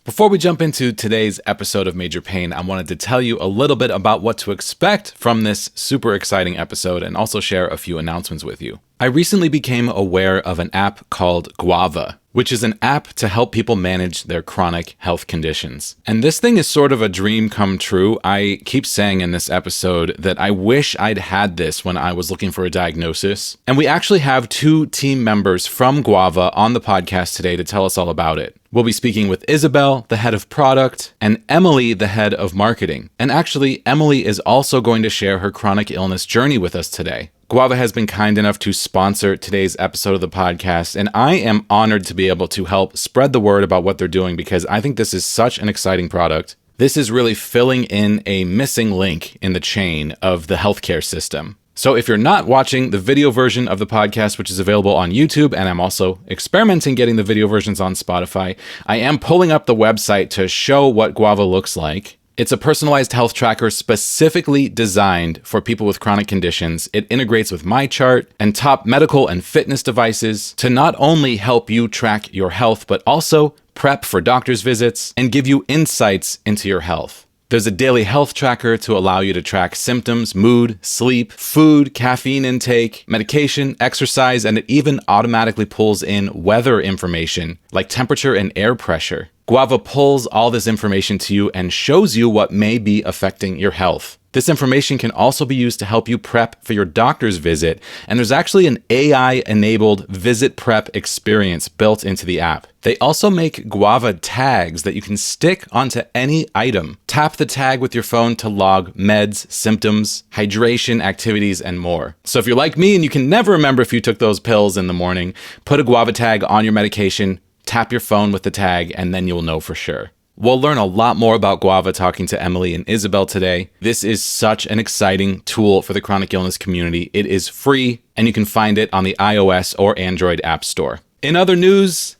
Before we jump into today's episode of Major Pain, I wanted to tell you a little bit about what to expect from this super exciting episode and also share a few announcements with you. I recently became aware of an app called Guava, which is an app to help people manage their chronic health conditions. And this thing is sort of a dream come true. I keep saying in this episode that I wish I'd had this when I was looking for a diagnosis. And we actually have 2 team members from Guava on the podcast today to tell us all about it. We'll be speaking with Isabel, the head of product, and Emily, the head of marketing. And actually, Emily is also going to share her chronic illness journey with us today. Guava has been kind enough to sponsor today's episode of the podcast, and I am honored to be able to help spread the word about what they're doing because I think this is such an exciting product. This is really filling in a missing link in the chain of the healthcare system. So if you're not watching the video version of the podcast, which is available on YouTube, and I'm also experimenting getting the video versions on Spotify, I am pulling up the website to show what Guava looks like. It's a personalized health tracker specifically designed for people with chronic conditions. It integrates with MyChart and top medical and fitness devices to not only help you track your health, but also prep for doctor's visits and give you insights into your health. There's a daily health tracker to allow you to track symptoms, mood, sleep, food, caffeine intake, medication, exercise, and it even automatically pulls in weather information like temperature and air pressure. Guava pulls all this information to you and shows you what may be affecting your health. This information can also be used to help you prep for your doctor's visit, and there's actually an AI-enabled visit prep experience built into the app. They also make Guava tags that you can stick onto any item. Tap the tag with your phone to log meds, symptoms, hydration, activities, and more. So if you're like me and you can never remember if you took those pills in the morning, put a Guava tag on your medication, tap your phone with the tag, and then you'll know for sure. We'll learn a lot more about Guava talking to Emily and Isabel today. This is such an exciting tool for the chronic illness community. It is free, and you can find it on the iOS or Android App Store. In other news,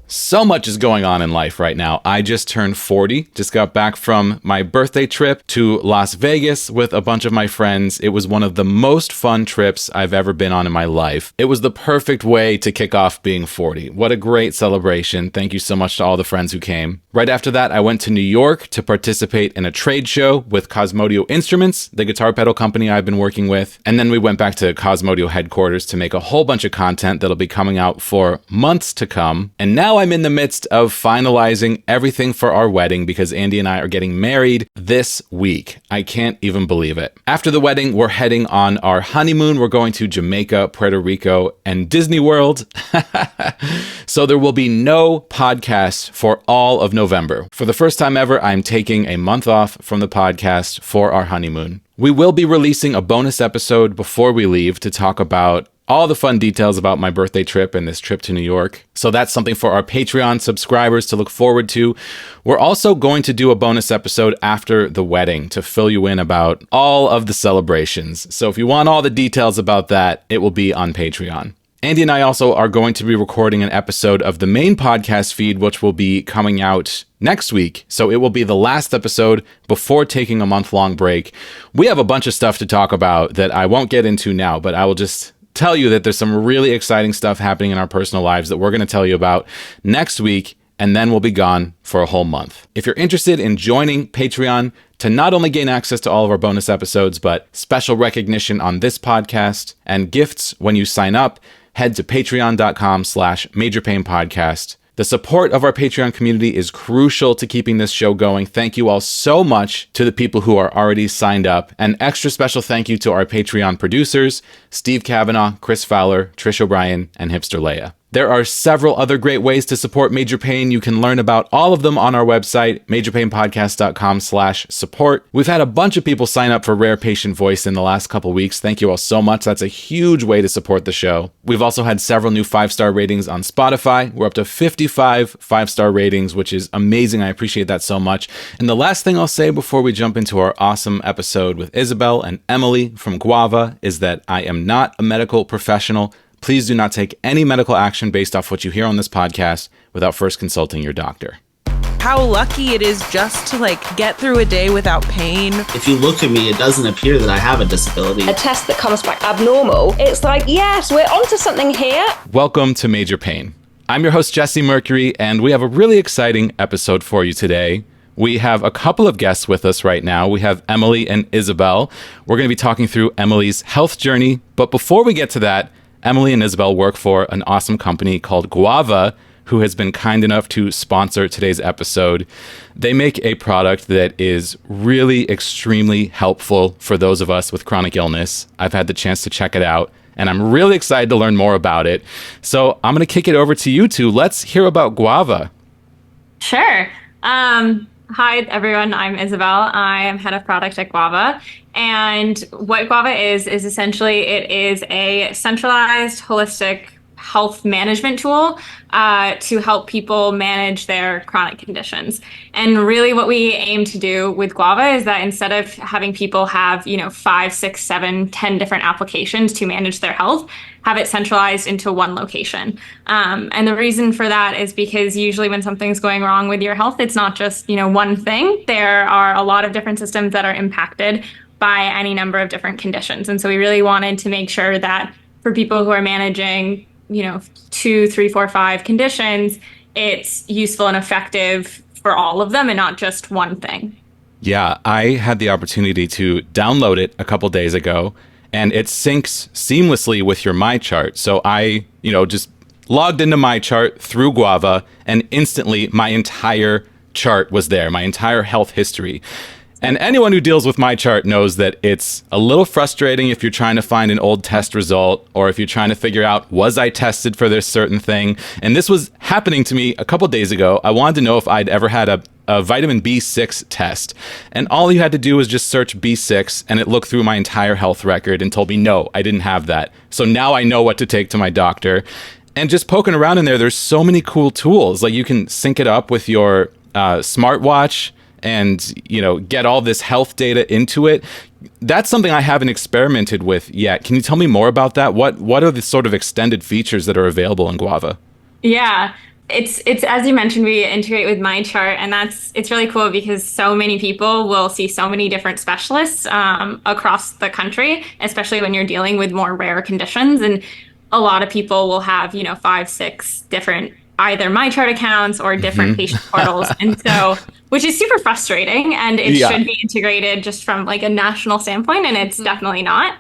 so much is going on in life right now. I just turned 40, just got back from my birthday trip to Las Vegas with a bunch of my friends. It was one of the most fun trips I've ever been on in my life. It was the perfect way to kick off being 40. What a great celebration. Thank you so much to all the friends who came. Right after that, I went to New York to participate in a trade show with Cosmodio Instruments, the guitar pedal company I've been working with. And then we went back to Cosmodio headquarters to make a whole bunch of content that'll be coming out for months to come. And now I'm in the midst of finalizing everything for our wedding because Andy and I are getting married this week. I can't even believe it. After the wedding, we're heading on our honeymoon. We're going to Jamaica, Puerto Rico, and Disney World. So there will be no podcast for all of November. For the first time ever, I'm taking a month off from the podcast for our honeymoon. We will be releasing a bonus episode before we leave to talk about all the fun details about my birthday trip and this trip to New York. So that's something for our Patreon subscribers to look forward to. We're also going to do a bonus episode after the wedding to fill you in about all of the celebrations. So if you want all the details about that, it will be on Patreon. Andy and I also are going to be recording an episode of the main podcast feed, which will be coming out next week. So it will be the last episode before taking a month-long break. We have a bunch of stuff to talk about that I won't get into now, but I will just tell you that there's some really exciting stuff happening in our personal lives that we're going to tell you about next week, and then we'll be gone for a whole month. If you're interested in joining Patreon to not only gain access to all of our bonus episodes, but special recognition on this podcast and gifts when you sign up, head to patreon.com/majorpainpodcast. The support of our Patreon community is crucial to keeping this show going. Thank you all so much to the people who are already signed up. An extra special thank you to our Patreon producers, Steve Kavanaugh, Chris Fowler, Trish O'Brien, and Hipster Leia. There are several other great ways to support Major Pain. You can learn about all of them on our website, majorpainpodcast.com/support. We've had a bunch of people sign up for Rare Patient Voice in the last couple weeks. Thank you all so much. That's a huge way to support the show. We've also had several new 5-star ratings on Spotify. We're up to 55 5-star ratings, which is amazing. I appreciate that so much. And the last thing I'll say before we jump into our awesome episode with Isabel and Emily from Guava is that I am not a medical professional. Please do not take any medical action based off what you hear on this podcast without first consulting your doctor. How lucky it is just to get through a day without pain. If you look at me, it doesn't appear that I have a disability. A test that comes back abnormal, it's like, yes, we're onto something here. Welcome to Major Pain. I'm your host, Jesse Mercury, and we have a really exciting episode for you today. We have a couple of guests with us right now. We have Emily and Isabel. We're going to be talking through Emily's health journey. But before we get to that, Emily and Isabel work for an awesome company called Guava, who has been kind enough to sponsor today's episode. They make a product that is really extremely helpful for those of us with chronic illness. I've had the chance to check it out, and I'm really excited to learn more about it. So I'm going to kick it over to you two. Let's hear about Guava. Sure. Hi, everyone. I'm Isabel. I am head of product at Guava. And what Guava is essentially it is a centralized, holistic health management tool to help people manage their chronic conditions. And really what we aim to do with Guava is that instead of having people have, 5, 6, 7, 10 different applications to manage their health, have it centralized into one location. And the reason for that is because usually when something's going wrong with your health, it's not just, one thing. There are a lot of different systems that are impacted by any number of different conditions. And so we really wanted to make sure that for people who are managing 2, 3, 4, 5 conditions, it's useful and effective for all of them and not just one thing. Yeah, I had the opportunity to download it a couple days ago, and it syncs seamlessly with your MyChart. So I, just logged into MyChart through Guava, and instantly my entire chart was there, my entire health history. And anyone who deals with MyChart knows that it's a little frustrating if you're trying to find an old test result or if you're trying to figure out, was I tested for this certain thing? And this was happening to me a couple days ago. I wanted to know if I'd ever had a vitamin B6 test. And all you had to do was just search B6 and it looked through my entire health record and told me, no, I didn't have that. So now I know what to take to my doctor. And just poking around in there, there's so many cool tools. Like you can sync it up with your smartwatch and, get all this health data into it. That's something I haven't experimented with yet. Can you tell me more about that? What are the sort of extended features that are available in Guava? Yeah, it's as you mentioned, we integrate with MyChart, and it's really cool because so many people will see so many different specialists across the country, especially when you're dealing with more rare conditions. And a lot of people will have, 5, 6 different either MyChart accounts or different patient portals. And so, which is super frustrating, and it should be integrated just from like a national standpoint, and it's definitely not.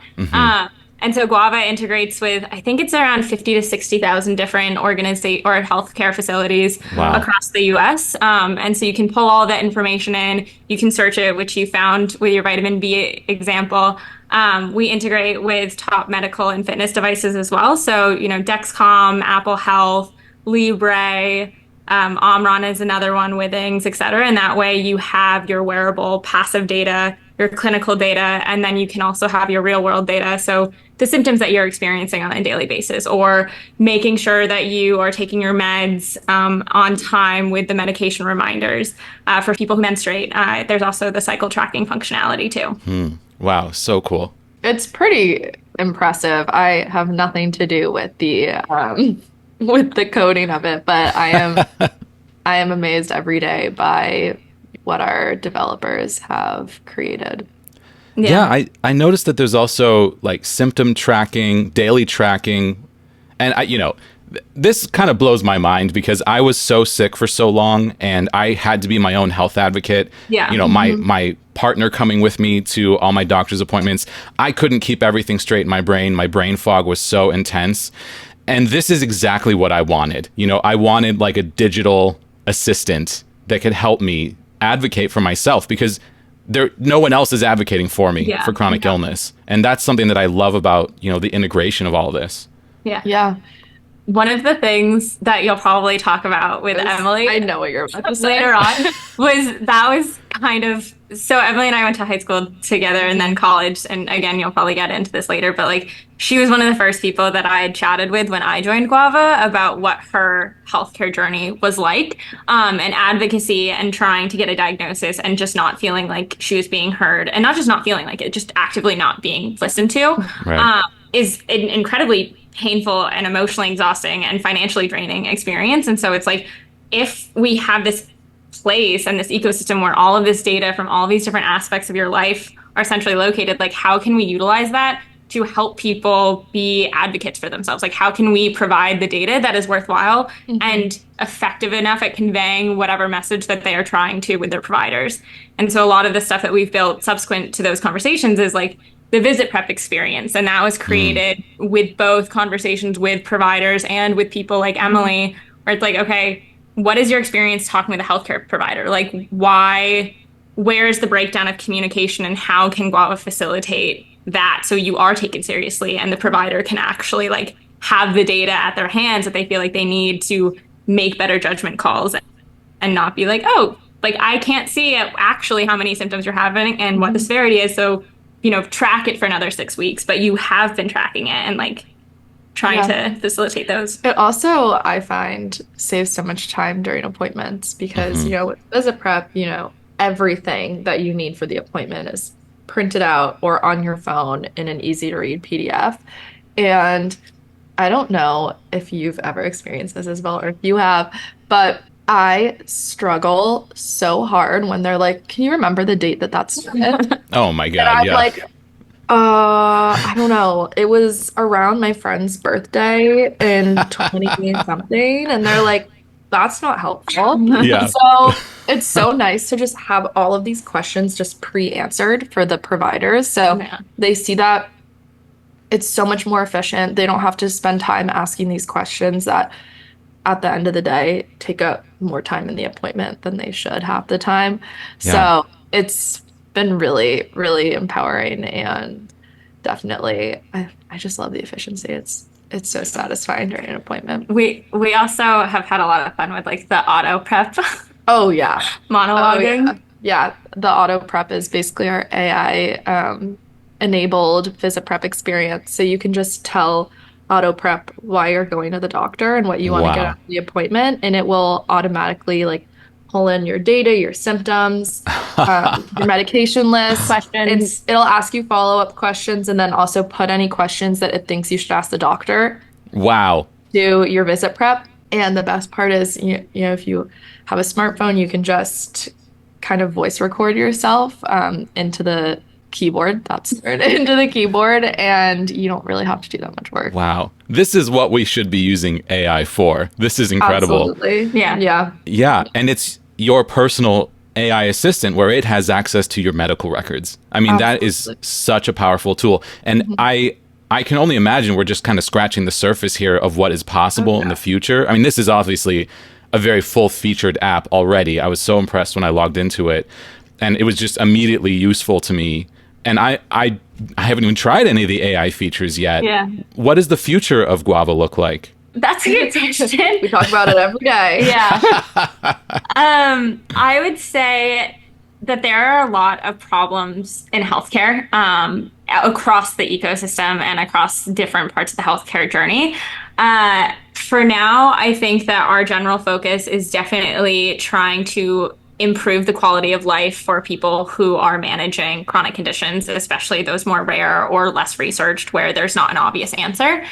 And so Guava integrates with, I think it's around 50 to 60,000 different organizations or healthcare facilities across the US. And so you can pull all that information in, you can search it, which you found with your vitamin B example. We integrate with top medical and fitness devices as well. So, Dexcom, Apple Health, Libre, Omron is another one, Withings, et cetera. And that way you have your wearable passive data, your clinical data, and then you can also have your real world data. So the symptoms that you're experiencing on a daily basis, or making sure that you are taking your meds on time with the medication reminders. For people who menstruate, there's also the cycle tracking functionality too. Wow, so cool. It's pretty impressive. I have nothing to do with the coding of it, but I am amazed every day by what our developers have created. Yeah, I noticed that there's also like symptom tracking, daily tracking, and this kind of blows my mind because I was so sick for so long and I had to be my own health advocate. Yeah. My partner coming with me to all my doctor's appointments. I couldn't keep everything straight in my brain. My brain fog was so intense. And this is exactly what I wanted. I wanted like a digital assistant that could help me advocate for myself because no one else is advocating for me for chronic illness. And that's something that I love about, the integration of all this. Yeah. One of the things that you'll probably talk about with Emily, I know what you're about to say, later on, was kind of, so Emily and I went to high school together and then college. And again, you'll probably get into this later, but like she was one of the first people that I had chatted with when I joined Guava about what her healthcare journey was like, and advocacy and trying to get a diagnosis and just not feeling like she was being heard, and not just not feeling like it, just actively not being listened to, is an incredibly painful and emotionally exhausting and financially draining experience. And so it's like, if we have this place and this ecosystem where all of this data from all of these different aspects of your life are centrally located, like how can we utilize that to help people be advocates for themselves. Like, how can we provide the data that is worthwhile and effective enough at conveying whatever message that they are trying to with their providers? And so a lot of the stuff that we've built subsequent to those conversations is like the visit prep experience. And that was created with both conversations with providers and with people like Emily, where it's like, okay, what is your experience talking with a healthcare provider? Like, where's the breakdown of communication, and how can Guava facilitate that so you are taken seriously and the provider can actually like have the data at their hands that they feel like they need to make better judgment calls, and not be like, oh, like I can't see actually how many symptoms you're having and what the severity is. So, track it for another 6 weeks, but you have been tracking it and like trying to facilitate those. It also, I find, saves so much time during appointments because, with visit prep, everything that you need for the appointment is printed out or on your phone in an easy to read PDF. And I don't know if you've ever experienced this as well, or if you have, but I struggle so hard when they're like, can you remember the date that's started? Oh my God. And I'm yeah. like, I don't know. It was around my friend's birthday in 20 something. And they're like, that's not helpful. Yeah. So it's so nice to just have all of these questions just pre-answered for the providers. So they see that it's so much more efficient. They don't have to spend time asking these questions that at the end of the day take up more time in the appointment than they should half the time. Yeah. So it's been really, really empowering, and definitely I just love the efficiency. It's so satisfying during an appointment. We also have had a lot of fun with like the auto prep. Oh yeah. Monologuing. Oh, yeah. The auto prep is basically our AI enabled visit prep experience. So you can just tell auto prep why you're going to the doctor and what you want to get out of the appointment, and it will automatically like pull in your data, your symptoms, your medication list, questions. It'll ask you follow-up questions, and then also put any questions that it thinks you should ask the doctor. Wow. Do your visit prep. And the best part is, if you have a smartphone, you can just kind of voice record yourself into the keyboard. Into the keyboard, and you don't really have to do that much work. Wow. This is what we should be using AI for. This is incredible. Absolutely. Yeah. Yeah. And it's your personal AI assistant where it has access to your medical records. I mean, that is such a powerful tool. And I can only imagine we're just kind of scratching the surface here of what is possible in the future. I mean, this is obviously a very full-featured app already. I was so impressed when I logged into it, and it was just immediately useful to me. And I haven't even tried any of the AI features yet. Yeah. What does the future of Guava look like? That's a good question. We talk about it every day. Yeah. I would say that there are a lot of problems in healthcare across the ecosystem and across different parts of the healthcare journey. For now, I think that our general focus is definitely trying to improve the quality of life for people who are managing chronic conditions, especially those more rare or less researched where there's not an obvious answer.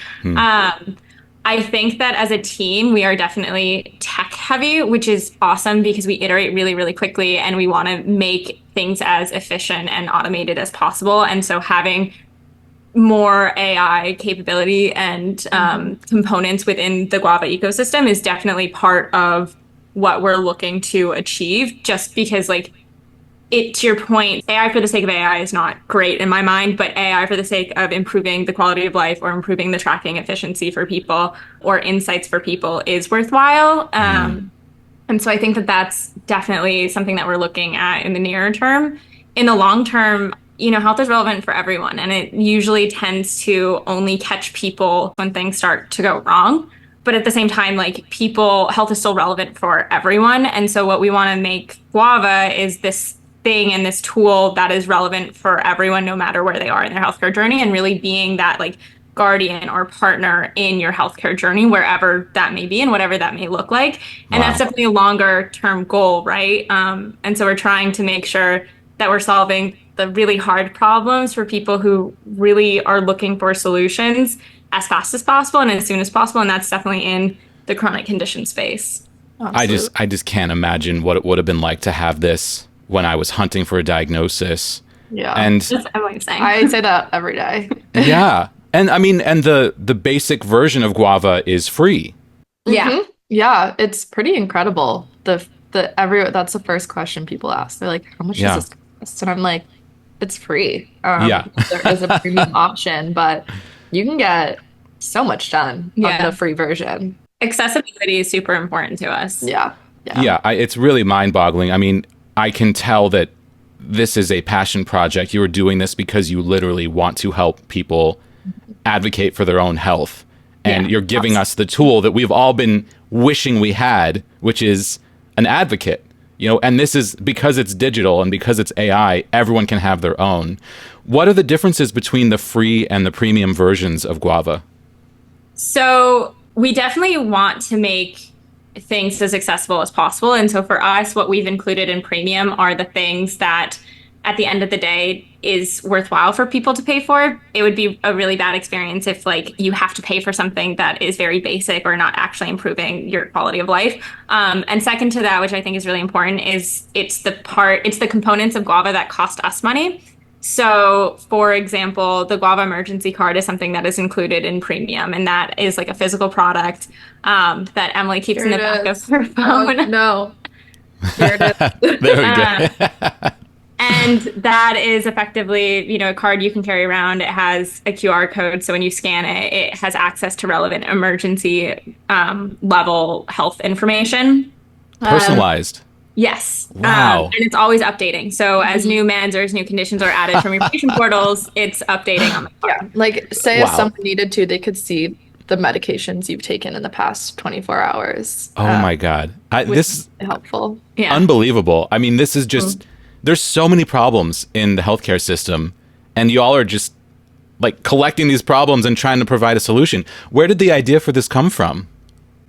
I think that as a team, we are definitely tech heavy, which is awesome because we iterate really, really quickly and we want to make things as efficient and automated as possible. And so having more AI capability and components within the Guava ecosystem is definitely part of what we're looking to achieve, just because like to your point, AI for the sake of AI is not great in my mind, but AI for the sake of improving the quality of life or improving the tracking efficiency for people or insights for people is worthwhile. And so I think that that's definitely something that we're looking at in the near term. In the long term, health is relevant for everyone, and it usually tends to only catch people when things start to go wrong. But at the same time, like health is still relevant for everyone. And so what we want to make Guava is this thing and this tool that is relevant for everyone, no matter where they are in their healthcare journey, and really being that like guardian or partner in your healthcare journey, wherever that may be and whatever that may look like. And that's definitely a longer term goal, right? And so we're trying to make sure that we're solving the really hard problems for people who really are looking for solutions as fast as possible and as soon as possible. And that's definitely in the chronic condition space. Absolutely. I just can't imagine what it would have been like to have this when I was hunting for a diagnosis Yeah. And That's what I'm saying. I say that every day. yeah. And I mean, and the basic version of Guava is free. Yeah. Mhm. Yeah, it's pretty incredible. That's the first question people ask. They're like, how much Yeah. does this cost? And I'm like, it's free. Yeah. There is a premium option, but you can get so much done on Yeah. the free version. Accessibility is super important to us. Yeah. Yeah, it's really mind-boggling. I mean, I can tell that this is a passion project. You are doing this because you literally want to help people advocate for their own health. And Yeah, you're giving us the tool that we've all been wishing we had, which is an advocate. You know, and this is because it's digital and because it's AI, everyone can have their own. What are the differences between the free and the premium versions of Guava? So we definitely want to make things as accessible as possible. And so for us, what we've included in premium are the things that at the end of the day is worthwhile for people to pay for. It would be a really bad experience if like you have to pay for something that is very basic or not actually improving your quality of life. And second to that, which I think is really important, is it's the components of Guava that cost us money. So, for example, the Guava emergency card is something that is included in premium, and that is like a physical product that Emily keeps in the back of her phone. Oh, no. Here it is. There we go. And that is effectively, you know, a card you can carry around. It has a QR code, so when you scan it, it has access to relevant emergency level health information. Personalized. Yes. Wow. And it's always updating. So as new meds or as new conditions are added from your patient portals, it's updating on the card. Yeah. Like, say if Wow. someone needed to, they could see the medications you've taken in the past 24 hours. Oh my God. This is Helpful. Yeah. unbelievable. I mean, this is just, there's so many problems in the healthcare system, and y'all are just like collecting these problems and trying to provide a solution. Where did the idea for this come from?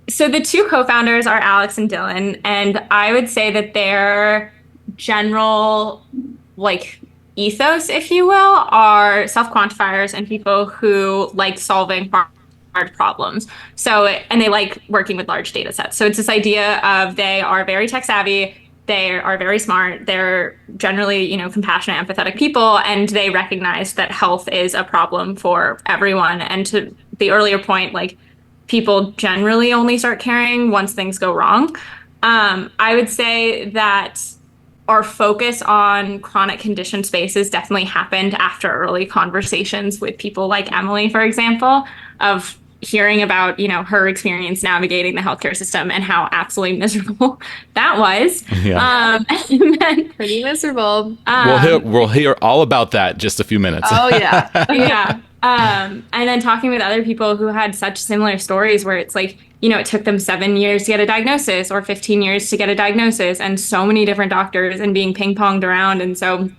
So the two co-founders are Alex and Dylan, and I would say that their general like ethos, if you will, are self-quantifiers and people who like solving hard problems. So, and they like working with large data sets. So it's this idea of they are very tech savvy, they are very smart, they're generally, you know, compassionate, empathetic people, and they recognize that health is a problem for everyone. And to the earlier point, like, people generally only start caring once things go wrong. I would say that our focus on chronic condition spaces definitely happened after early conversations with people like Emily, for example, of hearing about, you know, her experience navigating the healthcare system and how absolutely miserable that was. Yeah. And then, Pretty miserable. We'll hear all about that in just a few minutes. Oh, yeah. yeah. And then talking with other people who had such similar stories where it's like, you know, it took them 7 years to get a diagnosis or 15 years to get a diagnosis and so many different doctors and being ping-ponged around. And so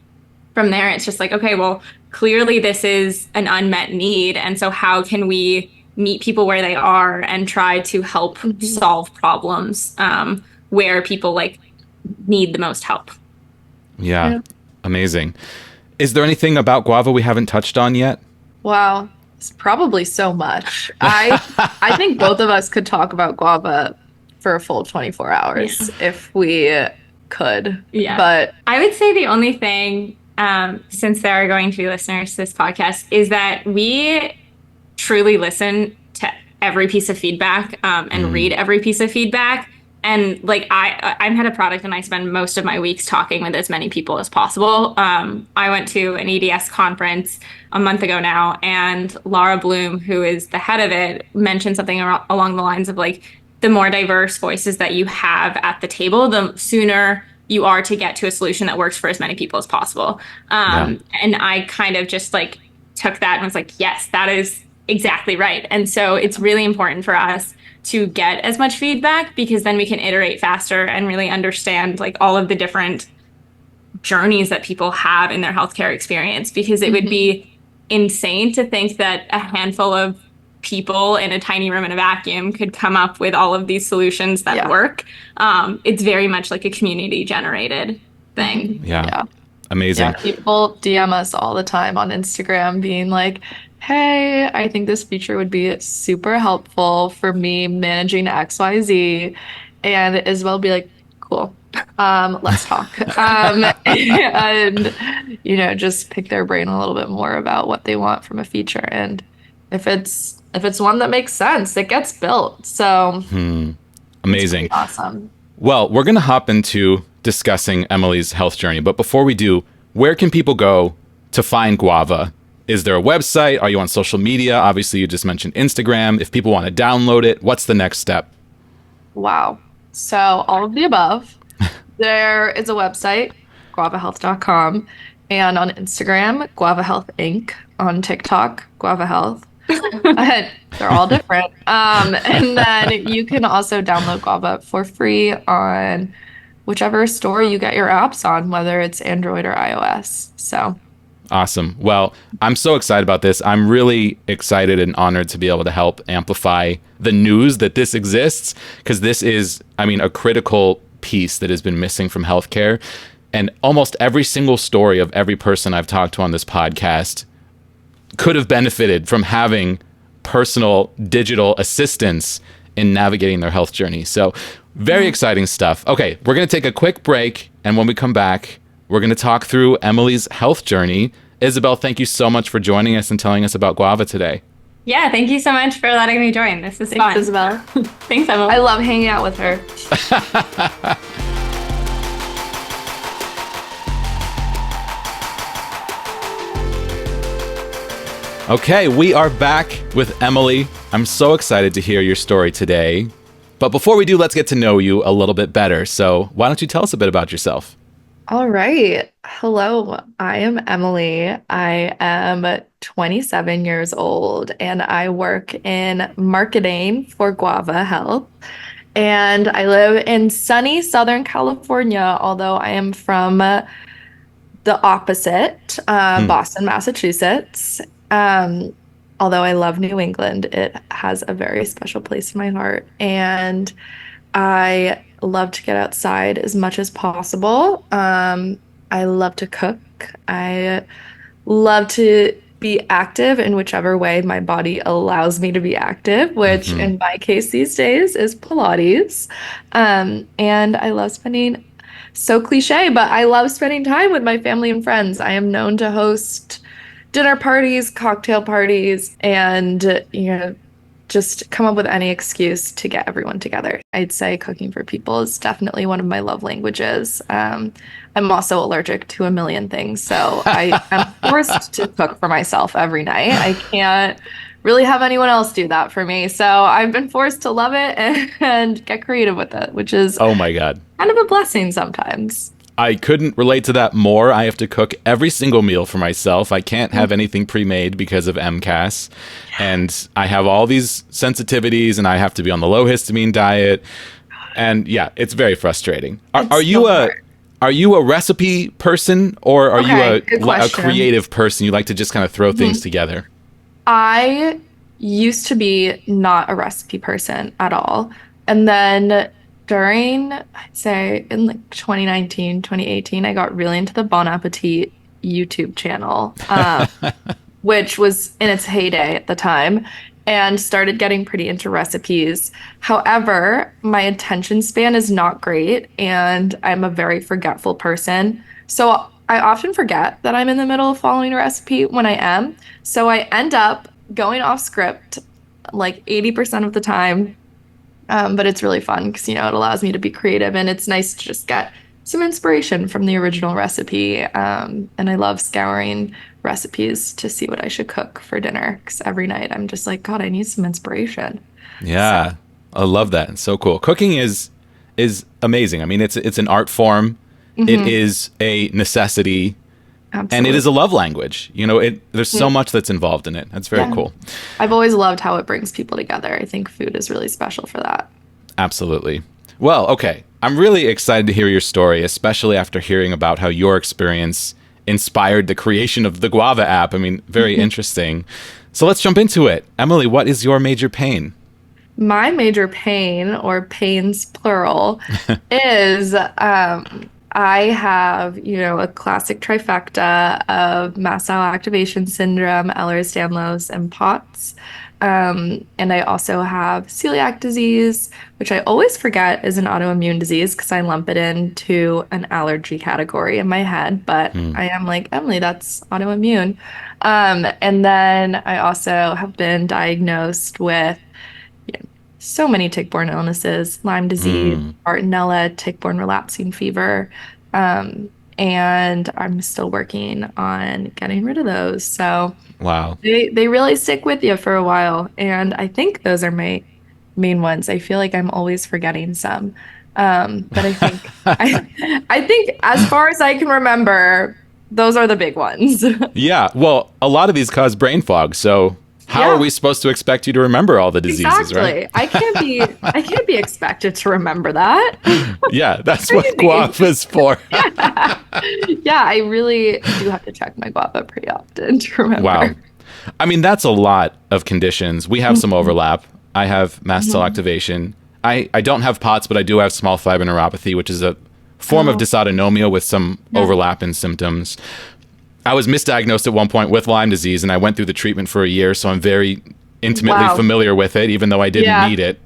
from there, it's just like, okay, well, clearly this is an unmet need. And so how can we meet people where they are and try to help solve problems where people like need the most help? Yeah. Amazing. Is there anything about Guava we haven't touched on yet? Wow. It's probably so much. I think both of us could talk about Guava for a full 24 hours if we could. Yeah. But I would say the only thing, since there are going to be listeners to this podcast, is that we truly listen to every piece of feedback and read every piece of feedback. And like I'm head of product and I spend most of my weeks talking with as many people as possible. I went to an EDS conference a month ago now, and Laura Bloom, who is the head of it, mentioned something along the lines of like, the more diverse voices that you have at the table, the sooner you are to get to a solution that works for as many people as possible. And I kind of just like took that and was like, yes, that is exactly right. And so it's really important for us to get as much feedback, because then we can iterate faster and really understand like all of the different journeys that people have in their healthcare experience, because it would be insane to think that a handful of people in a tiny room in a vacuum could come up with all of these solutions that work. It's very much like a community generated thing. Yeah. Amazing. yeah, people DM us all the time on Instagram being like, hey, I think this feature would be super helpful for me managing XYZ. And Isabel would be like, cool. Let's talk. And just pick their brain a little bit more about what they want from a feature. And if it's one that makes sense, it gets built. So Amazing. it's awesome. Well, we're going to hop into discussing Emily's health journey. But before we do, where can people go to find Guava? Is there a website? Are you on social media? Obviously, you just mentioned Instagram. If people want to download it, what's the next step? Wow. So all of the above. There is a website, guavahealth.com, and on Instagram, Guava Health Inc. On TikTok, Guava Health. They're all different. And then you can also download Guava for free on whichever store you get your apps on, whether it's Android or iOS. So Awesome. Well, I'm so excited about this. I'm really excited and honored to be able to help amplify the news that this exists, because this is, a critical piece that has been missing from healthcare. And almost every single story of every person I've talked to on this podcast could have benefited from having personal digital assistance in navigating their health journey. So very exciting stuff. Okay, we're going to take a quick break. And when we come back, we're going to talk through Emily's health journey. Isabel, thank you so much for joining us and telling us about Guava today. Yeah, thank you so much for letting me join. This is fun. thanks, Isabel. Thanks, Emily. I love hanging out with her. Okay, we are back with Emily. I'm so excited to hear your story today. But before we do, let's get to know you a little bit better. So why don't you tell us a bit about yourself? All right. Hello, I am Emily. I am 27 years old and I work in marketing for Guava Health. And I live in sunny Southern California, although I am from the opposite, Boston, Massachusetts. Although I love New England, it has a very special place in my heart. And I love to get outside as much as possible. I love to cook. I love to be active in whichever way my body allows me to be active, which in my case these days is Pilates. And I love spending, so cliche, but I love spending time with my family and friends. I am known to host dinner parties, cocktail parties, and, just come up with any excuse to get everyone together. I'd say cooking for people is definitely one of my love languages. I'm also allergic to a million things, so I am forced to cook for myself every night. I can't really have anyone else do that for me. So I've been forced to love it and get creative with it, which is Oh my God. kind of a blessing sometimes. I couldn't relate to that more. I have to cook every single meal for myself. I can't have anything pre-made because of MCAS. And I have all these sensitivities and I have to be on the low histamine diet. And yeah, it's very frustrating. Are you a recipe person, or are Okay, good you a question. creative person? You like to just kind of throw things together? I used to be not a recipe person at all. And then during, I'd say in like 2019, 2018, I got really into the Bon Appetit YouTube channel, which was in its heyday at the time, and started getting pretty into recipes. However, my attention span is not great, and I'm a very forgetful person. So I often forget that I'm in the middle of following a recipe when I am. So I end up going off script like 80% of the time. But it's really fun because, it allows me to be creative, and it's nice to just get some inspiration from the original recipe. And I love scouring recipes to see what I should cook for dinner, because every night I'm just like, God, I need some inspiration. Yeah, So. I love that. It's so cool. Cooking is amazing. It's an art form. It is a necessity. Absolutely. And it is a love language. There's so much that's involved in it. That's very cool. I've always loved how it brings people together. I think food is really special for that. Absolutely. Well, okay. I'm really excited to hear your story, especially after hearing about how your experience inspired the creation of the Guava app. Very interesting. So let's jump into it. Emily, what is your major pain? My major pain, or pains plural, is I have, a classic trifecta of mast cell activation syndrome, Ehlers-Danlos, and POTS. And I also have celiac disease, which I always forget is an autoimmune disease because I lump it into an allergy category in my head. But I am like, Emily, that's autoimmune. And then I also have been diagnosed with so many tick-borne illnesses, Lyme disease, Bartonella, tick-borne relapsing fever. And I'm still working on getting rid of those. So Wow. they really stick with you for a while. And I think those are my main ones. I feel like I'm always forgetting some. But I think I think as far as I can remember, those are the big ones. Yeah. Well, a lot of these cause brain fog. So how are we supposed to expect you to remember all the diseases, right? I can't be expected to remember that. Yeah, that's what Guava's for. Yeah, I really do have to check my Guava pretty often to remember. Wow. I mean, that's a lot of conditions. We have some overlap. I have mast cell activation. I don't have POTS, but I do have small fiber neuropathy, which is a form of dysautonomia with some overlap in symptoms. I was misdiagnosed at one point with Lyme disease, and I went through the treatment for a year, so I'm very intimately familiar with it, even though I didn't need it.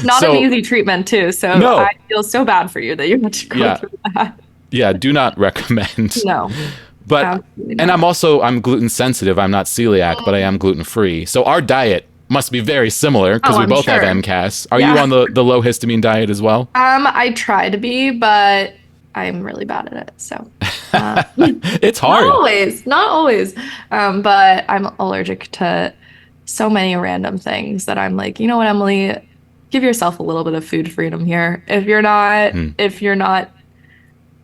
Not an easy treatment, too, so no. I feel so bad for you that you had to go through that. Yeah, do not recommend. No. But, and I'm gluten sensitive. I'm not celiac, but I am gluten free. So our diet must be very similar because we both have MCAS. Are you on the low histamine diet as well? I try to be, but I'm really bad at it. So it's hard. Not always. But I'm allergic to so many random things that I'm like, you know what, Emily, give yourself a little bit of food freedom here. If you're not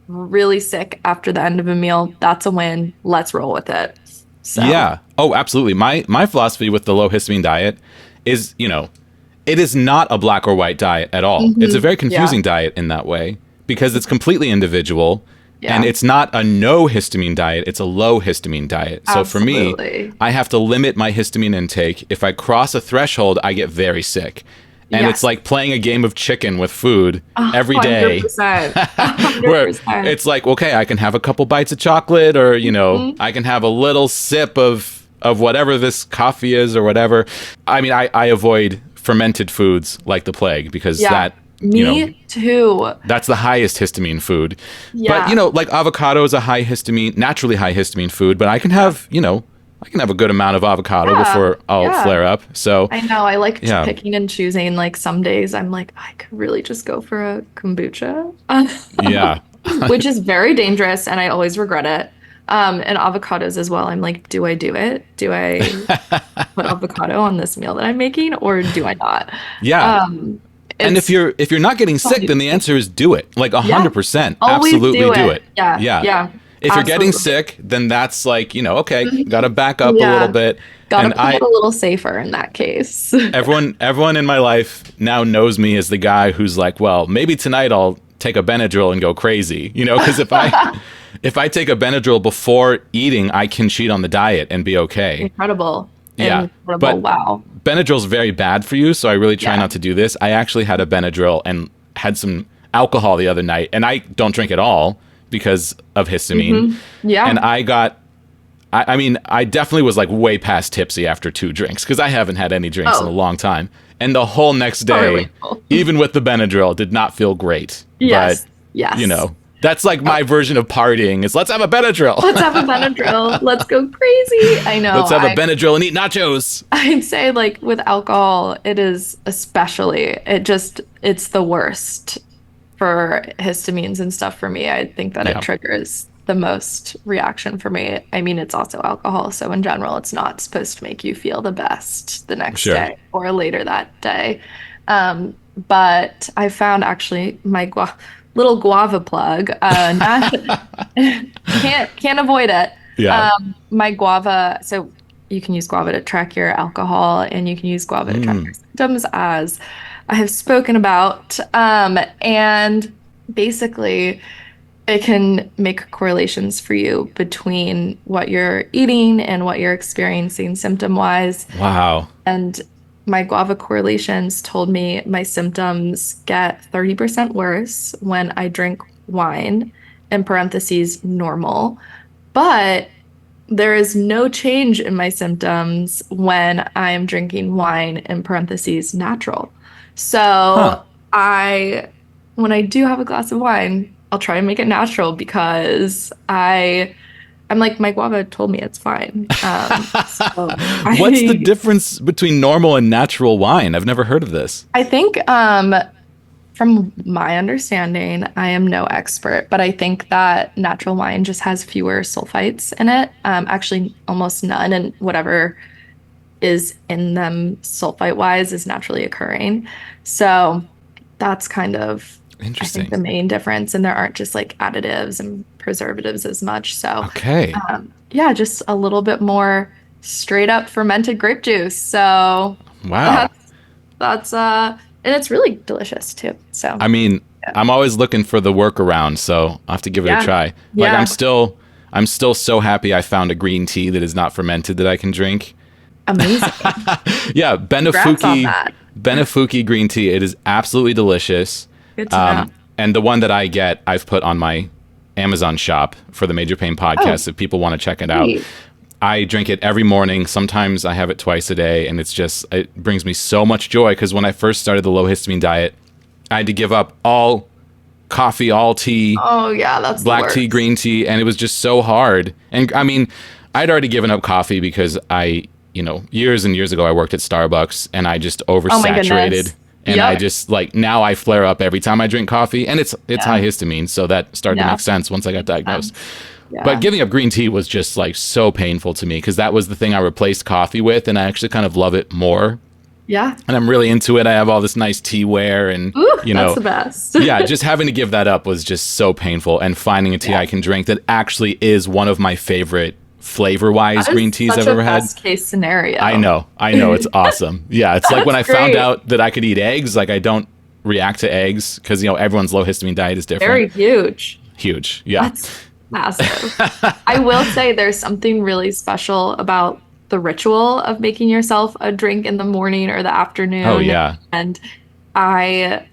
really sick after the end of a meal, that's a win. Let's roll with it. So. Yeah. Oh, absolutely. My philosophy with the low histamine diet is, it is not a black or white diet at all. It's a very confusing diet in that way because it's completely individual and it's not a no histamine diet. It's a low histamine diet. So for me, I have to limit my histamine intake. If I cross a threshold, I get very sick. And it's like playing a game of chicken with food every day. 100%. 100%. Where it's like, okay, I can have a couple bites of chocolate or, I can have a little sip of whatever this coffee is or whatever. I mean, I avoid fermented foods like the plague because Me too. That's the highest histamine food. Yeah. But, like avocado is a naturally high histamine food, but I can have, I can have a good amount of avocado before I'll flare up. So I know I like picking and choosing. Like some days I'm like, I could really just go for a kombucha. Which is very dangerous and I always regret it. And avocados as well. I'm like, do I do it? Do I put avocado on this meal that I'm making or do I not? Yeah. And if you're not getting sick, then the answer is do it. Like 100%. Absolutely do it. Yeah. If you're getting sick, then that's like, okay, got to back up a little bit. Got to play it a little safer in that case. everyone in my life now knows me as the guy who's like, well, maybe tonight I'll take a Benadryl and go crazy, because if I take a Benadryl before eating, I can cheat on the diet and be okay. Incredible. Yeah. But wow. Benadryl's very bad for you, so I really try not to do this. I actually had a Benadryl and had some alcohol the other night, and I don't drink at all because of histamine. Yeah. And I definitely was like way past tipsy after 2 drinks because I haven't had any drinks in a long time. And the whole next day, even with the Benadryl, did not feel great. Yes. But, that's like my version of partying is let's have a Benadryl. Let's have a Benadryl. Let's go crazy. I know. Let's have a Benadryl and eat nachos. I'd say like with alcohol, it is especially, it's the worst for histamines and stuff for me. I think that it triggers the most reaction for me. I mean, it's also alcohol. So in general, it's not supposed to make you feel the best the next day or later that day. But I found actually my little guava plug. Can't avoid it. Yeah. My guava. So you can use guava to track your alcohol, and you can use guava to track your symptoms, as I have spoken about. And basically, it can make correlations for you between what you're eating and what you're experiencing symptom-wise. Wow. And my guava correlations told me my symptoms get 30% worse when I drink wine, in parentheses, normal. But there is no change in my symptoms when I am drinking wine, in parentheses, natural. Huh. So when I do have a glass of wine, I'll try and make it natural because I'm like, my guava told me it's fine. So What's the difference between normal and natural wine? I've never heard of this. I think, from my understanding, I am no expert, but I think that natural wine just has fewer sulfites in it. Actually, almost none, and whatever is in them sulfite wise is naturally occurring. So that's kind of, I think, Interesting. the main difference. And there aren't just like additives and preservatives as much. So, Okay. yeah, just a little bit more straight up fermented grape juice. So Wow. that's and it's really delicious too. So I mean, I'm always looking for the workaround, so I'll have to give it a Yeah. try. Like Yeah. I'm still so happy I found a green tea that is not fermented that I can drink. amazing. Yeah, Congrats on that. Benefuki green tea. It is absolutely delicious. Good to know. And the one that I get, I've put on my Amazon shop for the Major Pain podcast if people want to check it out. Sweet. I drink it every morning. Sometimes I have it twice a day, and it brings me so much joy because when I first started the low histamine diet, I had to give up all coffee, all tea, Oh yeah, that's the black tea, worst. green tea, and it was just so hard. And I mean, I'd already given up coffee because years and years ago, I worked at Starbucks and I just Oh my oversaturated. goodness. And I Yep. just now I flare up every time I drink coffee, and it's high histamine, so that started to Yeah. make sense once I got diagnosed. Yeah. But giving up green tea was just like so painful to me because that was the thing I replaced coffee with, and I actually kind of love it more. Yeah. And I'm really into it. I have all this nice teaware, and Ooh, that's the best. yeah, just having to give that up was just so painful. And finding a tea I can drink that actually is one of my favorite flavor-wise That is green teas such I've a ever had. best case scenario. I know, it's awesome. Yeah, it's like when I That's found great. out that I could eat eggs. Like I don't react to eggs because everyone's low histamine diet is different. Very huge. Huge, yeah. That's massive. I will say there's something really special about the ritual of making yourself a drink in the morning or the afternoon. Oh, yeah. And I've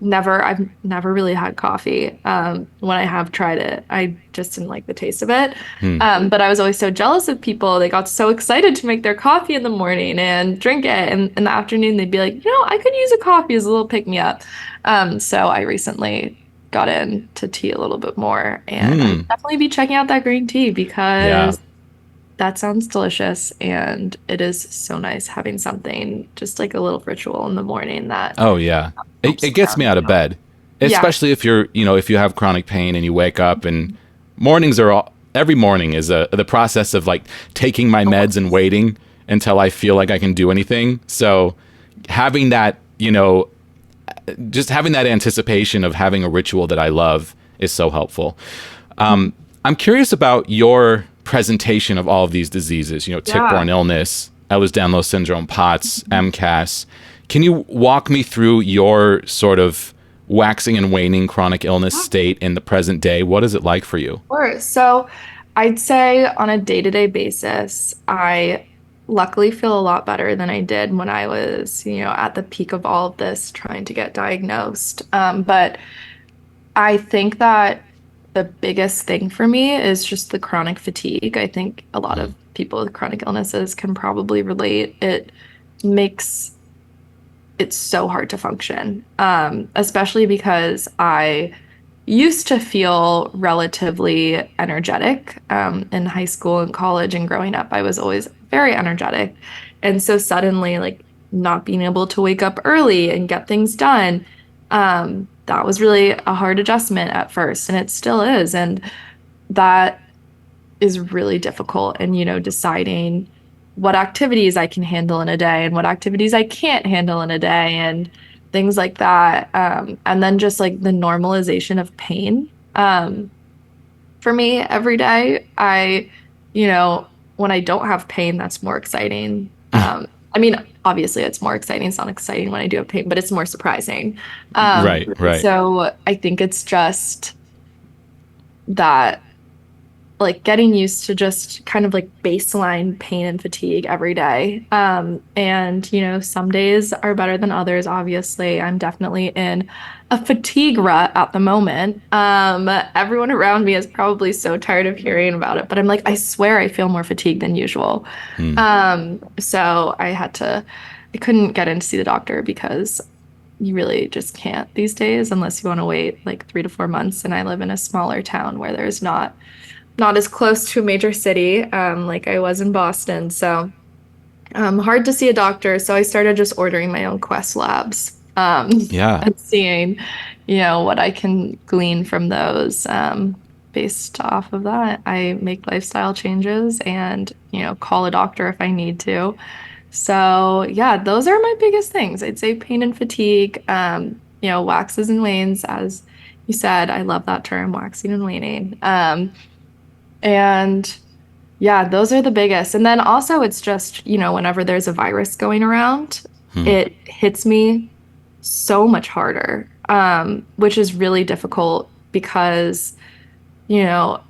never really had coffee. When I have tried it, I just didn't like the taste of it. But I was always so jealous of people. They got so excited to make their coffee in the morning and drink it. And in the afternoon, they'd be like, I could use a coffee as a little pick me up. So I recently got into tea a little bit more, and I'll definitely be checking out that green tea because that sounds delicious, and it is so nice having something just like a little ritual in the morning that Oh yeah, it gets me out of bed, especially if you're if you have chronic pain and you wake up and every morning is the process of like taking my meds and waiting until I feel like I can do anything. So having that just having that anticipation of having a ritual that I love is so helpful. I'm curious about your presentation of all of these diseases, tick-borne illness, Ehlers-Danlos syndrome, POTS, MCAS. Can you walk me through your sort of waxing and waning chronic illness state in the present day? What is it like for you? Sure. So I'd say on a day-to-day basis, I luckily feel a lot better than I did when I was, at the peak of all of this trying to get diagnosed. But I think that the biggest thing for me is just the chronic fatigue. I think a lot of people with chronic illnesses can probably relate. It makes it so hard to function, especially because I used to feel relatively energetic in high school and college and growing up. I was always very energetic. And so suddenly, like, not being able to wake up early and get things done, that was really a hard adjustment at first, and it still is. And that is really difficult. And, deciding what activities I can handle in a day and what activities I can't handle in a day and things like that. And then just like the normalization of pain. For me, every day, when I don't have pain, that's more exciting. I mean, obviously it's more exciting. It's not exciting when I do have pain, but it's more surprising. Right. So I think it's just that, like getting used to just kind of like baseline pain and fatigue every day. And, you know, some days are better than others, obviously. I'm definitely in a fatigue rut at the moment. Everyone around me is probably so tired of hearing about it, but I'm like, I swear I feel more fatigued than usual. So I couldn't get in to see the doctor because you really just can't these days unless you want to wait like 3 to 4 months. And I live in a smaller town where there's not as close to a major city, like I was in Boston. So hard to see a doctor. So I started just ordering my own Quest labs, Yeah. and seeing, you know, what I can glean from those. Based off of that, I make lifestyle changes and, you know, call a doctor if I need to. So yeah, those are my biggest things. I'd say pain and fatigue, you know, waxes and wanes, as you said. I love that term, waxing and waning. And yeah, those are the biggest. And then also it's just, you know, whenever there's a virus going around, it hits me so much harder, which is really difficult because, you know,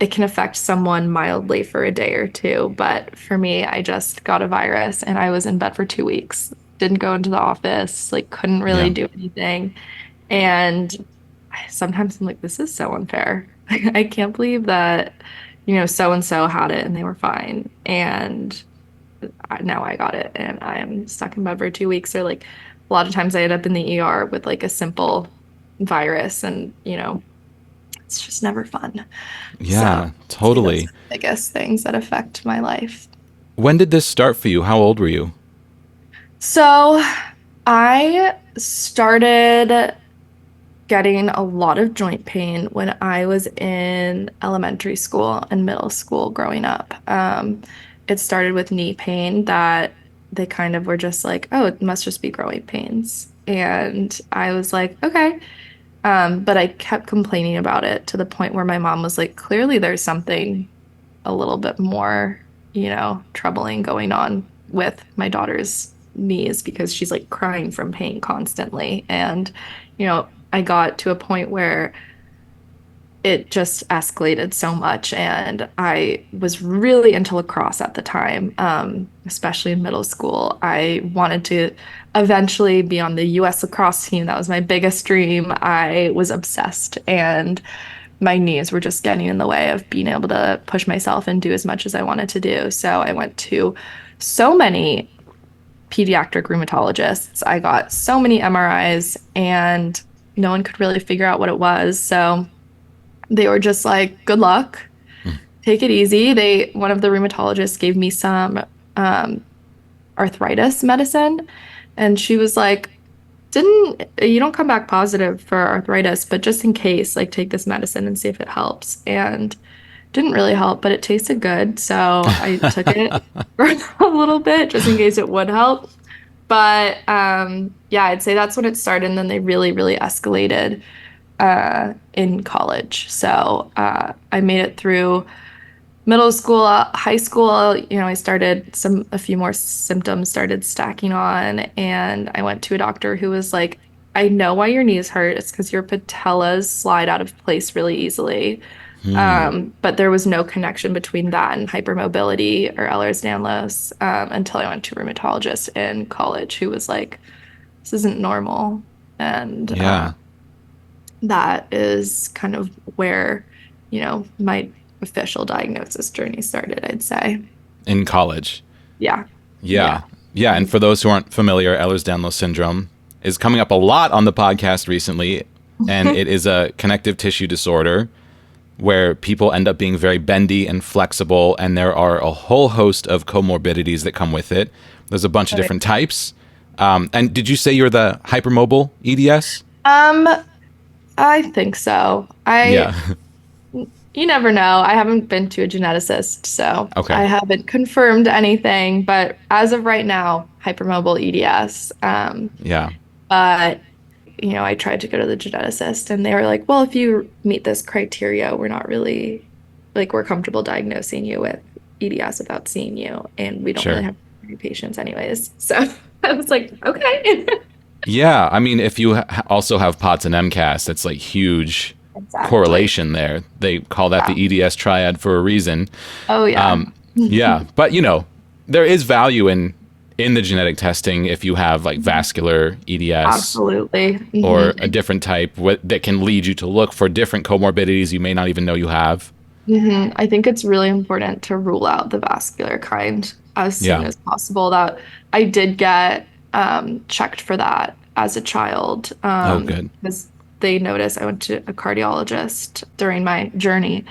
it can affect someone mildly for a day or two. But for me, I just got a virus and I was in bed for 2 weeks. Didn't go into the office, like couldn't really do anything. And sometimes I'm like, this is so unfair. I can't believe that, you know, so and so had it and they were fine. And now I got it and I'm stuck in bed for 2 weeks. Or like a lot of times I end up in the ER with like a simple virus and, you know, it's just never fun. Yeah, So, totally. those are the biggest things that affect my life. When did this start for you? How old were you? So I started getting a lot of joint pain when I was in elementary school and middle school growing up. It started with knee pain that they kind of were just like, oh, it must just be growing pains. And I was like, okay. But I kept complaining about it to the point where my mom was like, clearly there's something a little bit more, you know, troubling going on with my daughter's knees because she's like crying from pain constantly. And, you know, I got to a point where it just escalated so much. And I was really into lacrosse at the time, especially in middle school. I wanted to eventually be on the US lacrosse team. That was my biggest dream. I was obsessed, and my knees were just getting in the way of being able to push myself and do as much as I wanted to do. So I went to so many pediatric rheumatologists. I got so many MRIs, and no one could really figure out what it was. So they were just like, good luck, take it easy. One of the rheumatologists gave me some arthritis medicine, and she was like, you don't come back positive for arthritis, but just in case, like, take this medicine and see if it helps. And didn't really help, but it tasted good. So I took it for a little bit just in case it would help. But yeah, I'd say that's when it started. And then they really, really escalated in college. So I made it through middle school, high school. You know, I started a few more symptoms started stacking on, and I went to a doctor who was like, I know why your knees hurt. It's because your patellas slide out of place really easily. But there was no connection between that and hypermobility or ehlers-danlos until I went to a rheumatologist in college who was like, this isn't normal. And that is kind of where, you know, my official diagnosis journey started, I'd say. In college? Yeah. Yeah. And for those who aren't familiar, Ehlers-Danlos syndrome is coming up a lot on the podcast recently, and it is a connective tissue disorder where people end up being very bendy and flexible, and there are a whole host of comorbidities that come with it. There's a bunch of different types. And did you say you're the hypermobile EDS? I think so. You never know. I haven't been to a geneticist, so I haven't confirmed anything. But as of right now, hypermobile EDS. But, you know, I tried to go to the geneticist, and they were like, well, if you meet this criteria, we're not really, like, we're comfortable diagnosing you with EDS without seeing you. And we don't really have any patients anyways. So I was like, okay. Yeah. I mean, if you also have POTS and MCAS, that's like huge. Exactly. correlation there. They call that the EDS triad for a reason. Oh, yeah. Yeah, but there is value in the genetic testing if you have like vascular EDS Absolutely. or a different type that can lead you to look for different comorbidities you may not even know you have. I think it's really important to rule out the vascular kind as soon as possible. That I did get checked for that as a child. Oh, good. Because they noticed I went to a cardiologist during my journey,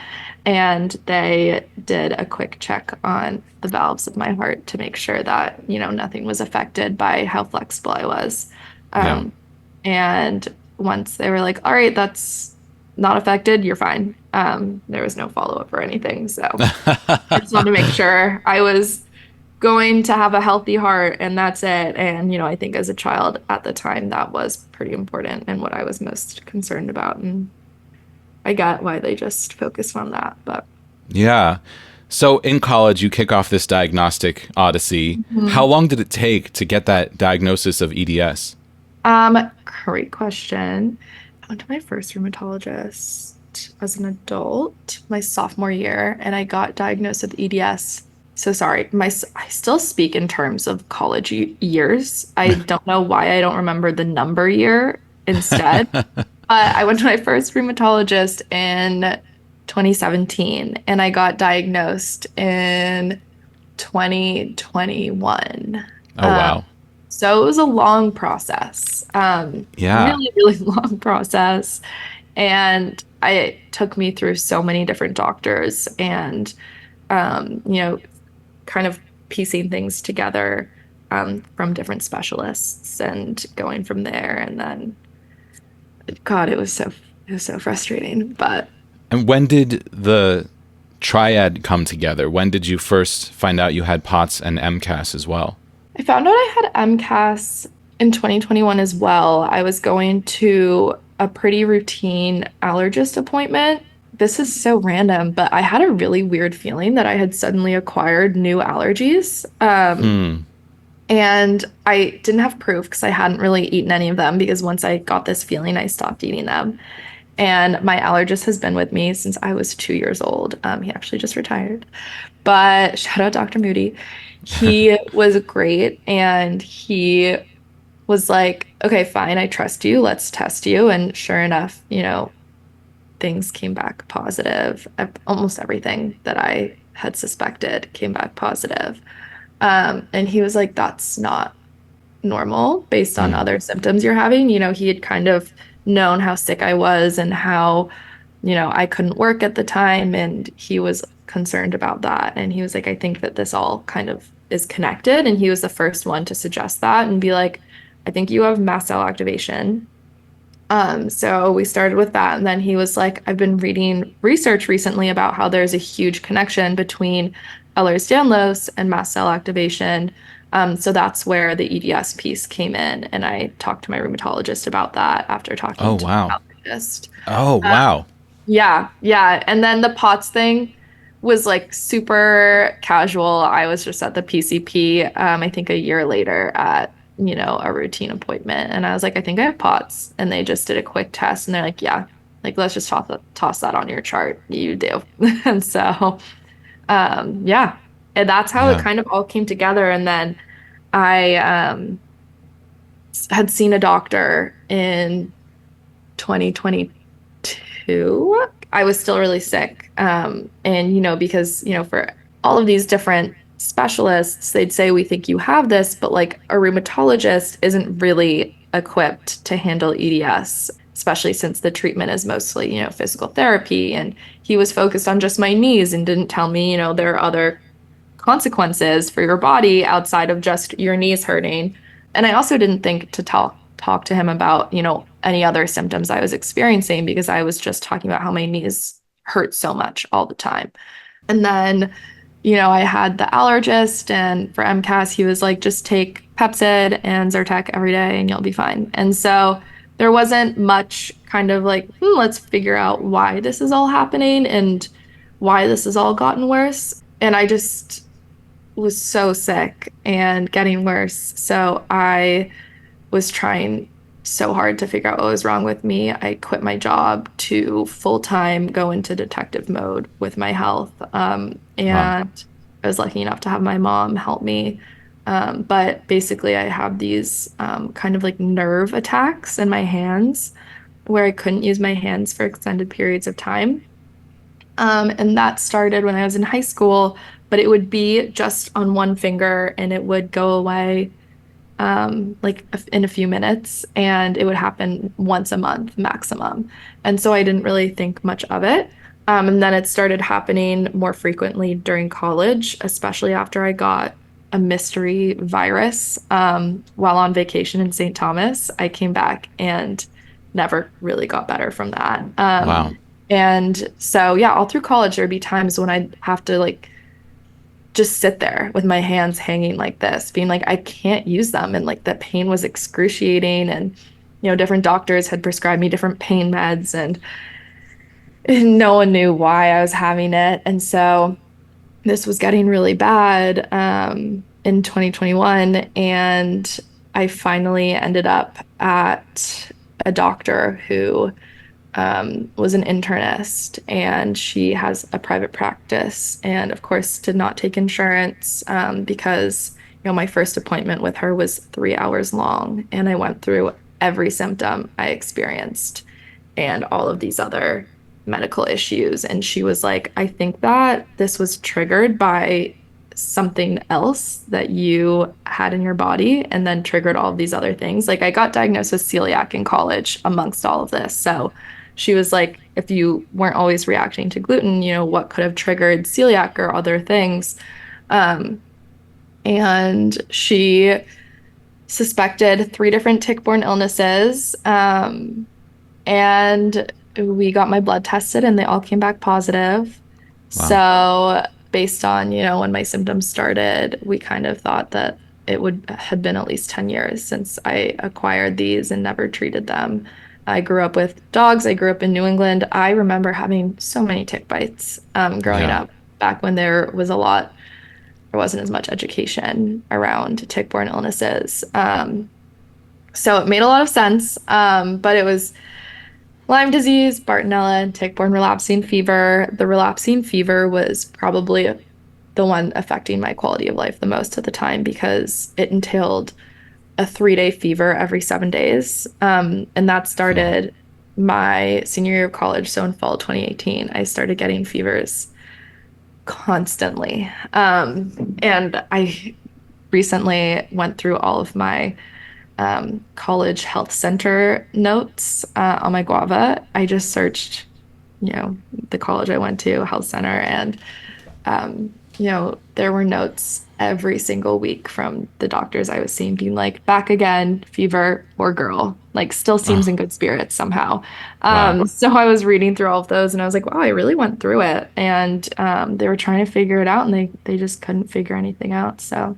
and they did a quick check on the valves of my heart to make sure that, nothing was affected by how flexible I was. And once they were like, all right, that's not affected, you're fine. There was no follow-up or anything. So I just wanted to make sure I was going to have a healthy heart, and that's it. And, I think as a child at the time, that was pretty important and what I was most concerned about. And I got why they just focused on that. But yeah. So in college, you kick off this diagnostic odyssey. How long did it take to get that diagnosis of EDS? Great question. I went to my first rheumatologist as an adult, my sophomore year, and I got diagnosed with EDS. So sorry, I still speak in terms of college years. I don't know why I don't remember the number year instead. But I went to my first rheumatologist in 2017, and I got diagnosed in 2021. Oh, wow. So it was a long process. Really, really long process. And it took me through so many different doctors and, kind of piecing things together from different specialists and going from there. And then, God, it was so frustrating. But And when did the triad come together? When did you first find out you had POTS and MCAS as well? I found out I had MCAS in 2021 as well. I was going to a pretty routine allergist appointment. This is so random, but I had a really weird feeling that I had suddenly acquired new allergies. And I didn't have proof because I hadn't really eaten any of them, because once I got this feeling, I stopped eating them. And my allergist has been with me since I was 2 years old. He actually just retired. But shout out Dr. Moody. He was great, and he was like, okay, fine, I trust you. Let's test you. And sure enough, things came back positive. Almost everything that I had suspected came back positive. And he was like, that's not normal based on other symptoms you're having. He had kind of known how sick I was and how, I couldn't work at the time. And he was concerned about that. And he was like, I think that this all kind of is connected. And he was the first one to suggest that and be like, I think you have mast cell activation. So we started with that. And then he was like, I've been reading research recently about how there's a huge connection between ehlers-danlos and mast cell activation. So that's where the EDS piece came in. And I talked to my rheumatologist about that after talking to my allergist. Oh, wow. Yeah. And then the POTS thing was like super casual. I was just at the PCP, I think a year later at, a routine appointment. And I was like, I think I have POTS. And they just did a quick test. And they're like, yeah, like, let's just toss that on your chart. You do. And so, yeah. And that's how it kind of all came together. And then I had seen a doctor in 2022. I was still really sick. And, because, for all of these different specialists, they'd say, we think you have this, but like a rheumatologist isn't really equipped to handle EDS, especially since the treatment is mostly, physical therapy. And he was focused on just my knees and didn't tell me, there are other consequences for your body outside of just your knees hurting. And I also didn't think to talk to him about, any other symptoms I was experiencing, because I was just talking about how my knees hurt so much all the time. And then, I had the allergist, and for MCAS, he was like, just take Pepcid and Zyrtec every day and you'll be fine. And so there wasn't much kind of like, let's figure out why this is all happening and why this has all gotten worse. And I just was so sick and getting worse. So I was trying so hard to figure out what was wrong with me. I quit my job to full time go into detective mode with my health. Wow. And I was lucky enough to have my mom help me. But basically, I have these kind of like nerve attacks in my hands where I couldn't use my hands for extended periods of time. And that started when I was in high school, but it would be just on one finger and it would go away in a few minutes, and it would happen once a month maximum. And so I didn't really think much of it. And then it started happening more frequently during college, especially after I got a mystery virus while on vacation in St. Thomas. I came back and never really got better from that. Wow. And so, yeah, all through college, there'd be times when I'd have to like just sit there with my hands hanging like this, being like, I can't use them. And like the pain was excruciating. And, different doctors had prescribed me different pain meds, and no one knew why I was having it. And so this was getting really bad in 2021. And I finally ended up at a doctor who was an internist, and she has a private practice, and of course did not take insurance because my first appointment with her was 3 hours long, and I went through every symptom I experienced and all of these other medical issues. And she was like, I think that this was triggered by something else that you had in your body and then triggered all of these other things. Like I got diagnosed with celiac in college amongst all of this. So she was like, if you weren't always reacting to gluten, what could have triggered celiac or other things? And she suspected 3 different tick-borne illnesses. And we got my blood tested and they all came back positive. Wow. So based on, when my symptoms started, we kind of thought that it would have been at least 10 years since I acquired these and never treated them. I grew up with dogs. I grew up in New England. I remember having so many tick bites growing up back when there wasn't as much education around tick-borne illnesses. So it made a lot of sense, but it was Lyme disease, Bartonella, and tick-borne relapsing fever. The relapsing fever was probably the one affecting my quality of life the most at the time because it entailed a 3-day fever every 7 days. And that started my senior year of college. So in fall 2018, I started getting fevers constantly. And I recently went through all of my college health center notes on my Guava. I just searched, the college I went to, health center, and, there were notes every single week from the doctors I was seeing being like, back again, fever, poor girl, like still seems in good spirits somehow. Wow. So I was reading through all of those and I was like, wow, I really went through it. And they were trying to figure it out and they just couldn't figure anything out. So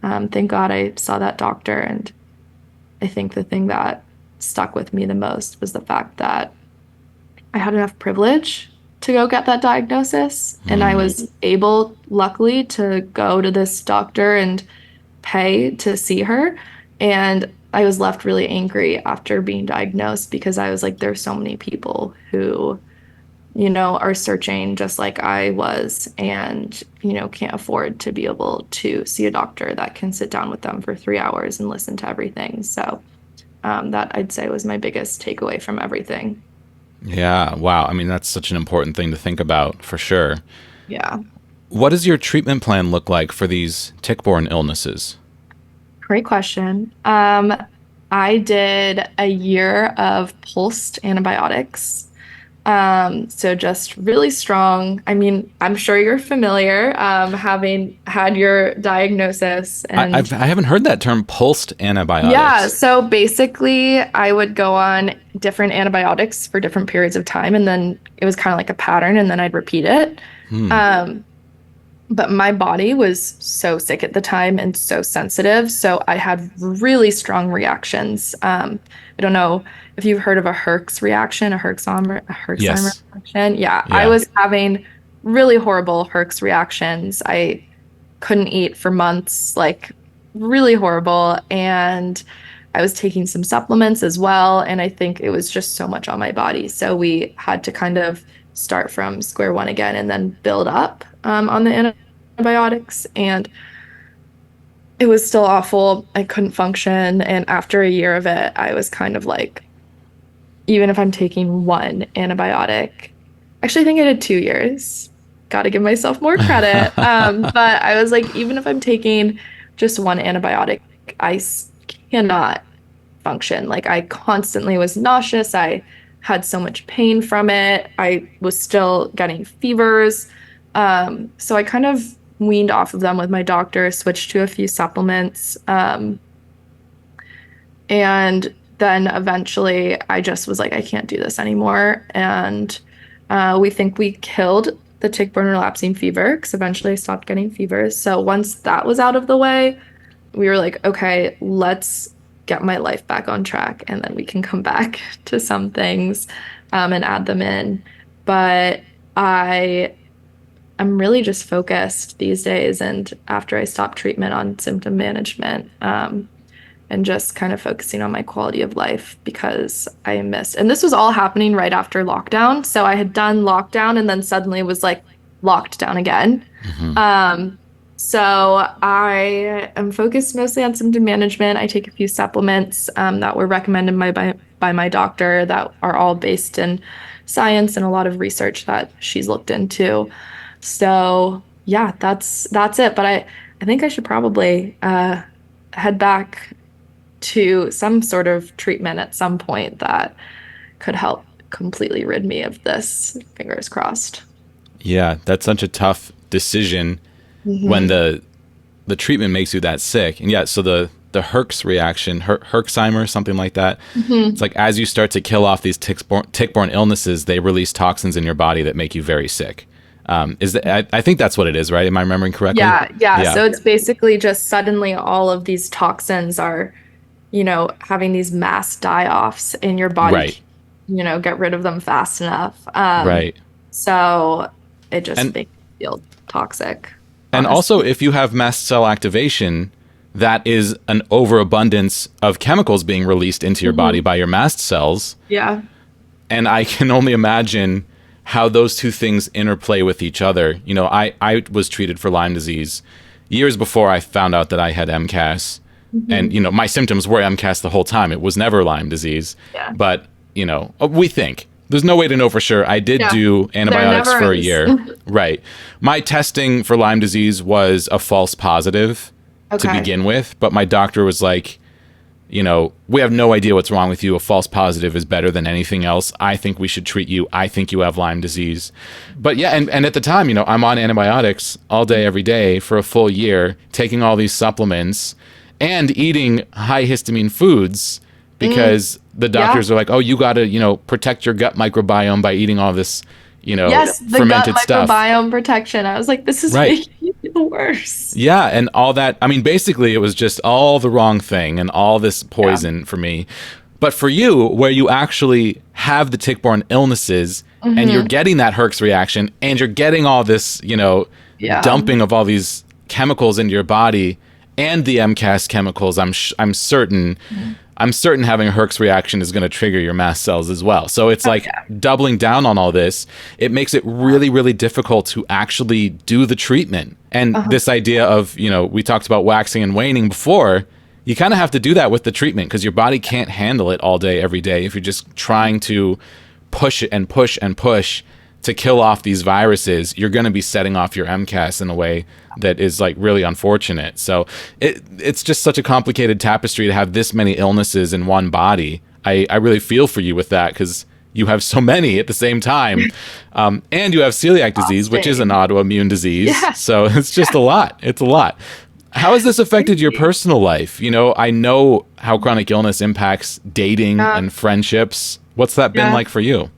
thank God I saw that doctor. And I think the thing that stuck with me the most was the fact that I had enough privilege to go get that diagnosis. And I was able, luckily, to go to this doctor and pay to see her. And I was left really angry after being diagnosed because I was like, there's so many people who, are searching just like I was and, can't afford to be able to see a doctor that can sit down with them for 3 hours and listen to everything. So that I'd say was my biggest takeaway from everything. Yeah. Wow. I mean, that's such an important thing to think about for sure. Yeah. What does your treatment plan look like for these tick-borne illnesses? Great question. I did a year of pulsed antibiotics. So just really strong. I mean, I'm sure you're familiar, having had your diagnosis. And I haven't heard that term, pulsed antibiotics. yeah, so basically I would go on different antibiotics for different periods of time, and then it was kind of like a pattern, and then I'd repeat it. But my body was so sick at the time and so sensitive. So I had really strong reactions. I don't know if you've heard of a Herx reaction, a Herxheimer Yes. reaction. Yeah, Yeah. I was having really horrible Herx reactions. I couldn't eat for months, like really horrible. And I was taking some supplements as well, and I think it was just so much on my body. So we had to kind of start from square one again and then build up on the antibiotics. And it was still awful. I couldn't function. And after a year of it, I was kind of like, even if I'm taking one antibiotic, actually, I think I did 2 years. Got to give myself more credit. But I was like, even if I'm taking just one antibiotic, cannot function. Like, I constantly was nauseous. I had so much pain from it. I was still getting fevers. So I kind of weaned off of them with my doctor, switched to a few supplements. And then eventually I just was like, I can't do this anymore. And we think we killed the tick-borne relapsing fever because eventually I stopped getting fevers. So once that was out of the way, we were like, okay, let's get my life back on track, and then we can come back to some things and add them in. But I'm really just focused these days, and after I stopped treatment, on symptom management and just kind of focusing on my quality of life because I missed. And this was all happening right after lockdown. So I had done lockdown and then suddenly was like locked down again. So I am focused mostly on symptom management. I take a few supplements that were recommended by my doctor that are all based in science and a lot of research that she's looked into. So yeah, that's it. But I think I should probably head back to some sort of treatment at some point that could help completely rid me of this. Fingers crossed. Yeah, that's such a tough decision when the treatment makes you that sick. And yeah, so the Herx reaction, Herxheimer, something like that. It's like as you start to kill off these tick-borne illnesses, they release toxins in your body that make you very sick. I think that's what it is, right? Am I remembering correctly? Yeah. So it's basically just suddenly all of these toxins are, having these mass die-offs in your body. Right. Get rid of them fast enough. Right. So it just makes you feel toxic. And also, if you have mast cell activation, that is an overabundance of chemicals being released into your body by your mast cells. Yeah. And I can only imagine how those two things interplay with each other. I was treated for Lyme disease years before I found out that I had MCAS. And, my symptoms were MCAS the whole time. It was never Lyme disease. Yeah. But, we think. There's no way to know for sure. I did do antibiotics for a year. Right. My testing for Lyme disease was a false positive to begin with. But my doctor was like, we have no idea what's wrong with you. A false positive is better than anything else. I think we should treat you. I think you have Lyme disease. But yeah, and at the time, I'm on antibiotics all day, every day for a full year, taking all these supplements and eating high histamine foods because the doctors are like, oh, you got to, protect your gut microbiome by eating all this, yes, the fermented gut stuff. Microbiome protection. I was like, this is making it worse. Yeah, and all that. I mean, basically, it was just all the wrong thing and all this poison for me. But for you, where you actually have the tick-borne illnesses and you're getting that Herx reaction and you're getting all this, dumping of all these chemicals into your body and the MCAS chemicals, I'm certain having a Herx reaction is going to trigger your mast cells as well. So it's doubling down on all this. It makes it really, really difficult to actually do the treatment. And this idea of, we talked about waxing and waning before, you kind of have to do that with the treatment because your body can't handle it all day, every day. If you're just trying to push it and push and push to kill off these viruses, you're going to be setting off your MCAS in a way that is really unfortunate. So it's just such a complicated tapestry to have this many illnesses in one body. I really feel for you with that because you have so many at the same time. And you have celiac disease, which is an autoimmune disease. Yeah. So it's just a lot. It's a lot. How has this affected your personal life? I know how chronic illness impacts dating and friendships. What's that been like for you?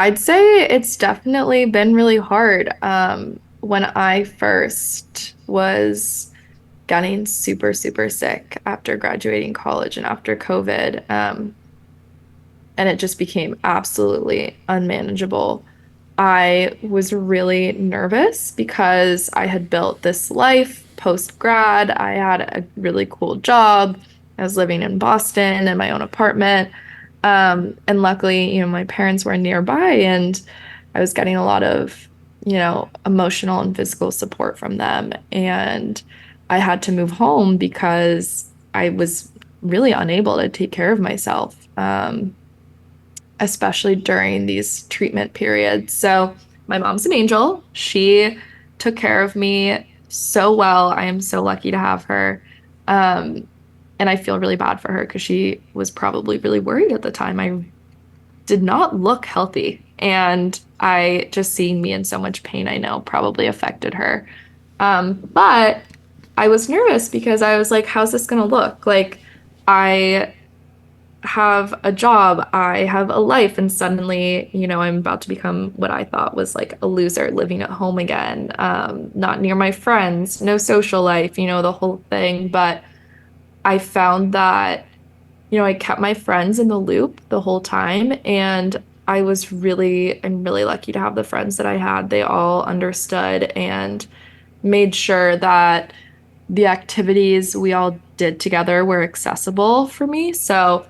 I'd say it's definitely been really hard. When I first was getting super, super sick after graduating college and after COVID, and it just became absolutely unmanageable. I was really nervous because I had built this life post-grad. I had a really cool job. I was living in Boston in my own apartment. And luckily, my parents were nearby and I was getting a lot of, emotional and physical support from them. And I had to move home because I was really unable to take care of myself, especially during these treatment periods. So my mom's an angel. She took care of me so well. I am so lucky to have her. And I feel really bad for her because she was probably really worried at the time. I did not look healthy. And I just seeing me in so much pain, I know probably affected her. But I was nervous because I was like, how's this going to look? Like, I have a job, I have a life, and suddenly, I'm about to become what I thought was like a loser living at home again, not near my friends, no social life, the whole thing. But I found that, I kept my friends in the loop the whole time. And I'm really lucky to have the friends that I had. They all understood and made sure that the activities we all did together were accessible for me. So,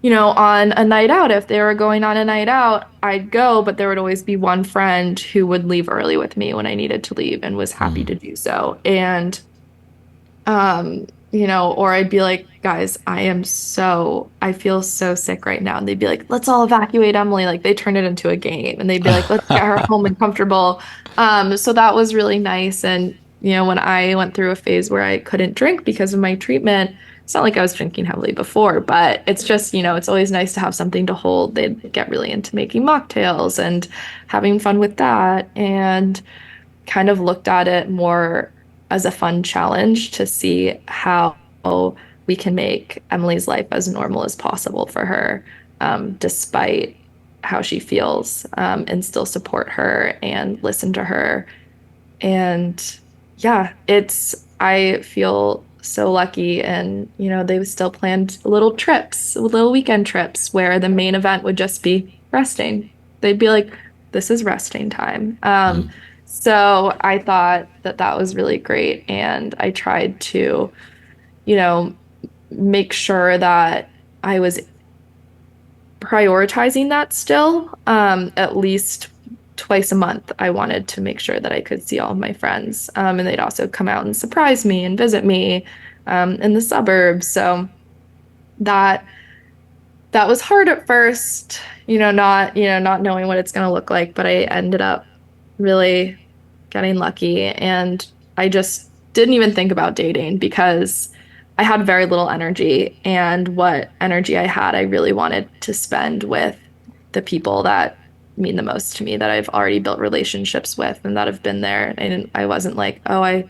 on a night out, if they were going on a night out, I'd go, but there would always be one friend who would leave early with me when I needed to leave and was happy to do so. And or I'd be like, guys, I feel so sick right now. And they'd be like, let's all evacuate Emily. Like they turned it into a game and they'd be like, let's get her home and comfortable. So that was really nice. And, when I went through a phase where I couldn't drink because of my treatment, it's not like I was drinking heavily before, but it's just, it's always nice to have something to hold. They'd get really into making mocktails and having fun with that, and kind of looked at it more as a fun challenge to see how we can make Emily's life as normal as possible for her, despite how she feels, and still support her and listen to her. And yeah, I feel so lucky. And, they still planned little weekend trips where the main event would just be resting. They'd be like, this is resting time. So I thought that was really great. And I tried to, make sure that I was prioritizing that still, at least twice a month. I wanted to make sure that I could see all of my friends. And they'd also come out and surprise me and visit me in the suburbs. So that was hard at first, not knowing what it's going to look like, but I ended up really getting lucky. And I just didn't even think about dating because I had very little energy, and what energy I had, I really wanted to spend with the people that mean the most to me, that I've already built relationships with and that have been there. And I wasn't like, oh, I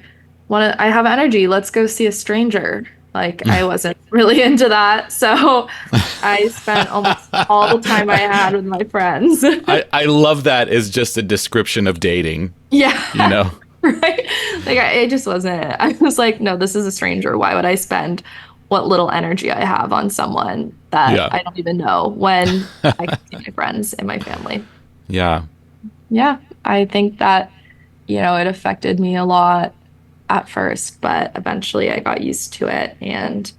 have energy, let's go see a stranger. Like I wasn't really into that. So I spent almost all the time I had with my friends. I love that as just a description of dating. Yeah. Right? Like I just wasn't. I was like, no, this is a stranger. Why would I spend what little energy I have on someone that I don't even know when I can see my friends and my family? Yeah. Yeah. I think that, it affected me a lot at first, but eventually I got used to it. And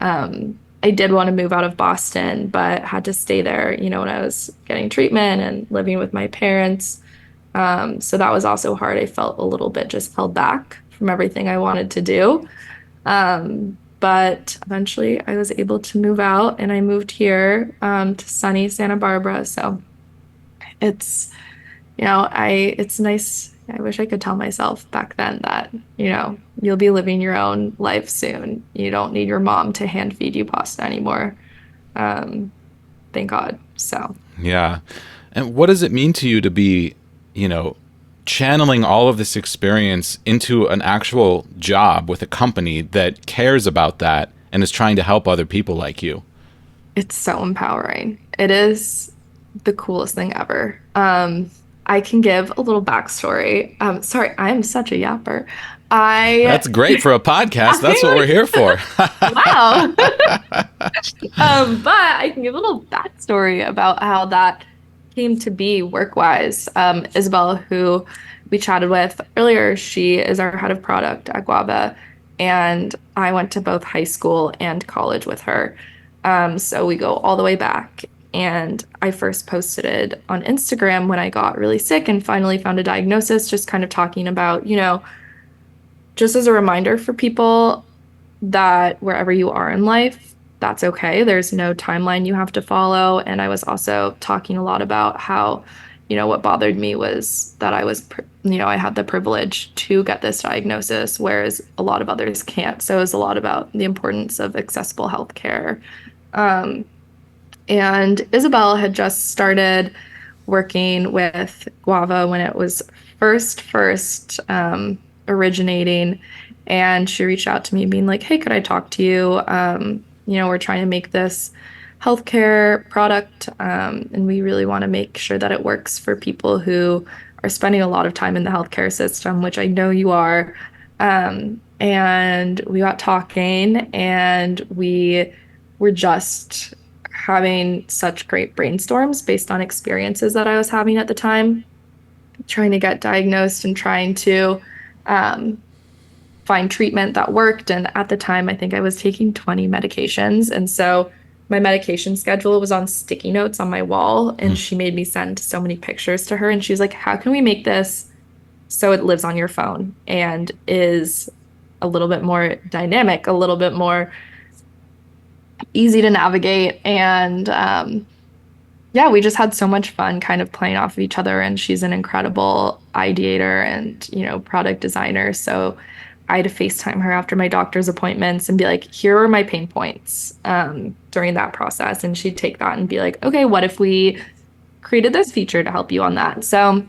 I did want to move out of Boston, but had to stay there, when I was getting treatment and living with my parents. So that was also hard. I felt a little bit just held back from everything I wanted to do. But eventually I was able to move out, and I moved here to sunny Santa Barbara. So it's, it's nice. I wish I could tell myself back then that, you'll be living your own life soon. You don't need your mom to hand feed you pasta anymore. Thank God. So. Yeah. And what does it mean to you to be, channeling all of this experience into an actual job with a company that cares about that and is trying to help other people like you? It's so empowering. It is the coolest thing ever. I can give a little backstory. Sorry, I am such a yapper. That's great for a podcast. That's what we're here for. Wow. But I can give a little backstory about how that came to be work-wise. Isabella, who we chatted with earlier, she is our head of product at Guava, And I went to both high school and college with her. So we go all the way back. And I first posted it on Instagram when I got really sick and finally found a diagnosis, just kind of talking about, just as a reminder for people that wherever you are in life, that's okay. There's no timeline you have to follow. And I was also talking a lot about how, what bothered me was that I had the privilege to get this diagnosis, whereas a lot of others can't. So it was a lot about the importance of accessible healthcare. And Isabel had just started working with Guava when it was first originating. And she reached out to me being like, hey, could I talk to you? We're trying to make this healthcare product, and we really want to make sure that it works for people who are spending a lot of time in the healthcare system, which I know you are. And we got talking, and we were just having such great brainstorms based on experiences that I was having at the time, trying to get diagnosed and trying to find treatment that worked. And at the time, I think I was taking 20 medications. And so my medication schedule was on sticky notes on my wall, and she made me send so many pictures to her. And she was like, how can we make this so it lives on your phone and is a little bit more dynamic, a little bit more easy to navigate? And we just had so much fun kind of playing off of each other. And she's an incredible ideator and, product designer. So I had to FaceTime her after my doctor's appointments and be like, here are my pain points during that process. And she'd take that and be like, okay, what if we created this feature to help you on that? So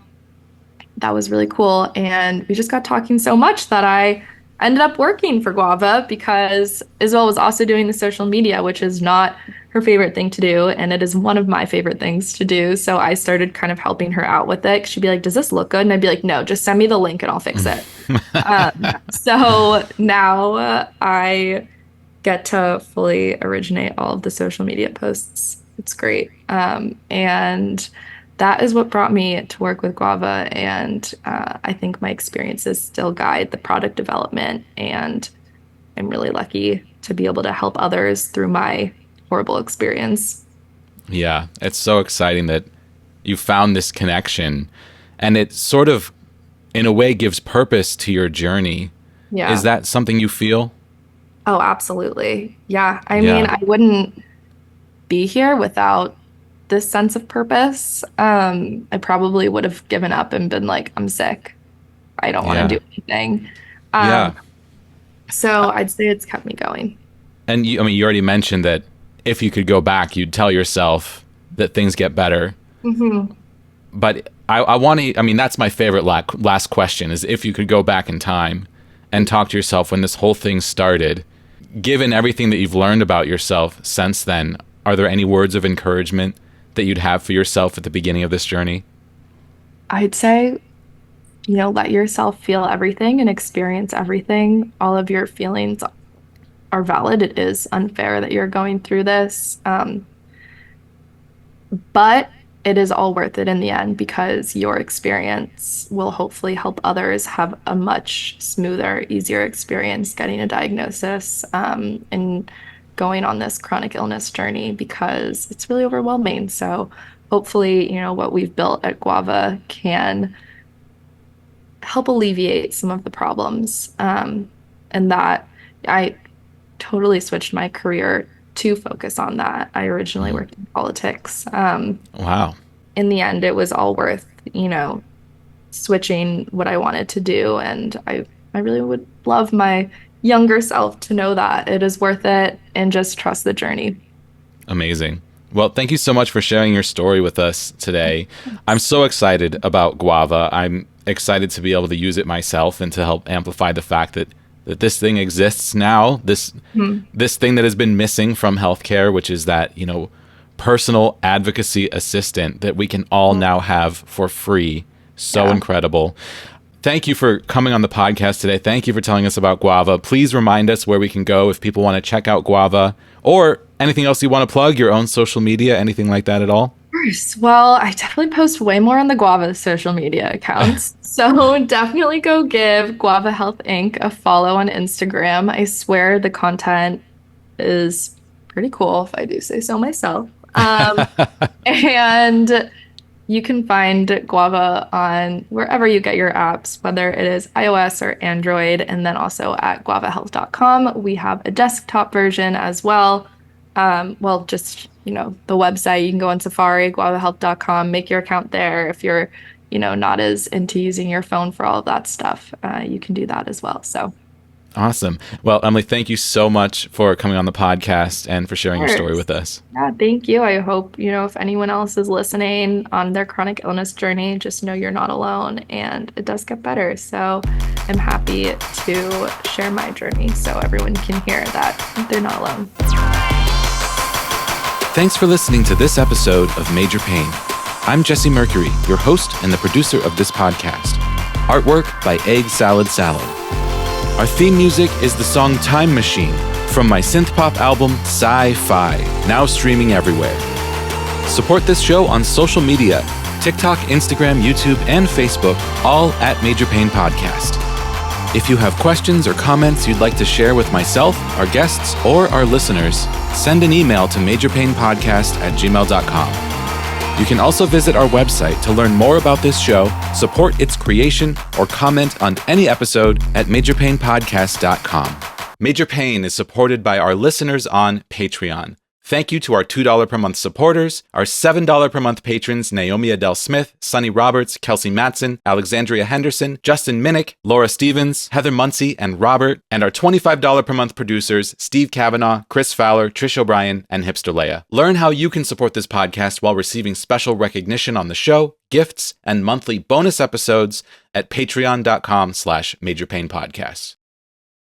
that was really cool. And we just got talking so much that I ended up working for Guava because Isabel was also doing the social media, which is not her favorite thing to do. And it is one of my favorite things to do. So I started kind of helping her out with it. She'd be like, does this look good? And I'd be like, no, just send me the link and I'll fix it. So now I get to fully originate all of the social media posts. It's great. And that is what brought me to work with Guava. And I think my experiences still guide the product development. And I'm really lucky to be able to help others through my horrible experience. Yeah, it's so exciting that you found this connection, and it sort of, in a way, gives purpose to your journey. Yeah. Is that something you feel? Oh, absolutely. Yeah. I mean, I wouldn't be here without this sense of purpose. I probably would have given up and been like, I'm sick. I don't want to do anything. So I'd say it's kept me going. And you already mentioned that if you could go back, you'd tell yourself that things get better. Mm-hmm. But I want to, that's my favorite last question, is if you could go back in time and talk to yourself when this whole thing started, given everything that you've learned about yourself since then, are there any words of encouragement that you'd have for yourself at the beginning of this journey? I'd say, let yourself feel everything and experience everything. All of your feelings are valid. It is unfair that you're going through this. But it is all worth it in the end, because your experience will hopefully help others have a much smoother, easier experience getting a diagnosis and going on this chronic illness journey, because it's really overwhelming. So hopefully, what we've built at Guava can help alleviate some of the problems. And that I totally switched my career to focus on that. I originally worked in politics. Wow. In the end, it was all worth, switching what I wanted to do. And I really would love my younger self to know that it is worth it, and just trust the journey. Amazing. Well, thank you so much for sharing your story with us today. I'm so excited about Guava. I'm excited to be able to use it myself and to help amplify the fact that this thing exists now, this thing that has been missing from healthcare, which is that, personal advocacy assistant that we can all now have for free. So incredible. Thank you for coming on the podcast today. Thank you for telling us about Guava. Please remind us where we can go if people want to check out Guava, or anything else you want to plug, your own social media, anything like that at all. course. Well, I definitely post way more on the Guava social media accounts. So definitely go give Guava Health Inc. a follow on Instagram. I swear the content is pretty cool, if I do say so myself. And you can find Guava on wherever you get your apps, whether it is iOS or Android, and then also at guavahealth.com. We have a desktop version as well. Well, just, the website, you can go on Safari, guavahealth.com, make your account there. If you're, not as into using your phone for all of that stuff, you can do that as well. So Awesome. Well, Emily, thank you so much for coming on the podcast and for sharing your story with us. Yeah, thank you. I hope, if anyone else is listening on their chronic illness journey, just know you're not alone and it does get better. So I'm happy to share my journey so everyone can hear that they're not alone. Thanks for listening to this episode of Major Pain. I'm Jesse Mercury, your host and the producer of this podcast. Artwork by Egg Salad Salad. Our theme music is the song Time Machine from my synth-pop album Sci-Fi, now streaming everywhere. Support this show on social media, TikTok, Instagram, YouTube, and Facebook, all at Major Pain Podcast. If you have questions or comments you'd like to share with myself, our guests, or our listeners, send an email to majorpainpodcast@gmail.com. You can also visit our website to learn more about this show, support its creation, or comment on any episode at majorpainpodcast.com. Major Pain is supported by our listeners on Patreon. Thank you to our $2 per month supporters, our $7 per month patrons Naomi Adele Smith, Sunny Roberts, Kelsey Matson, Alexandria Henderson, Justin Minnick, Laura Stevens, Heather Muncie, and Robert, and our $25 per month producers Steve Kavanaugh, Chris Fowler, Trish O'Brien, and Hipster Leia. Learn how you can support this podcast while receiving special recognition on the show, gifts, and monthly bonus episodes at patreon.com/majorpainpodcasts.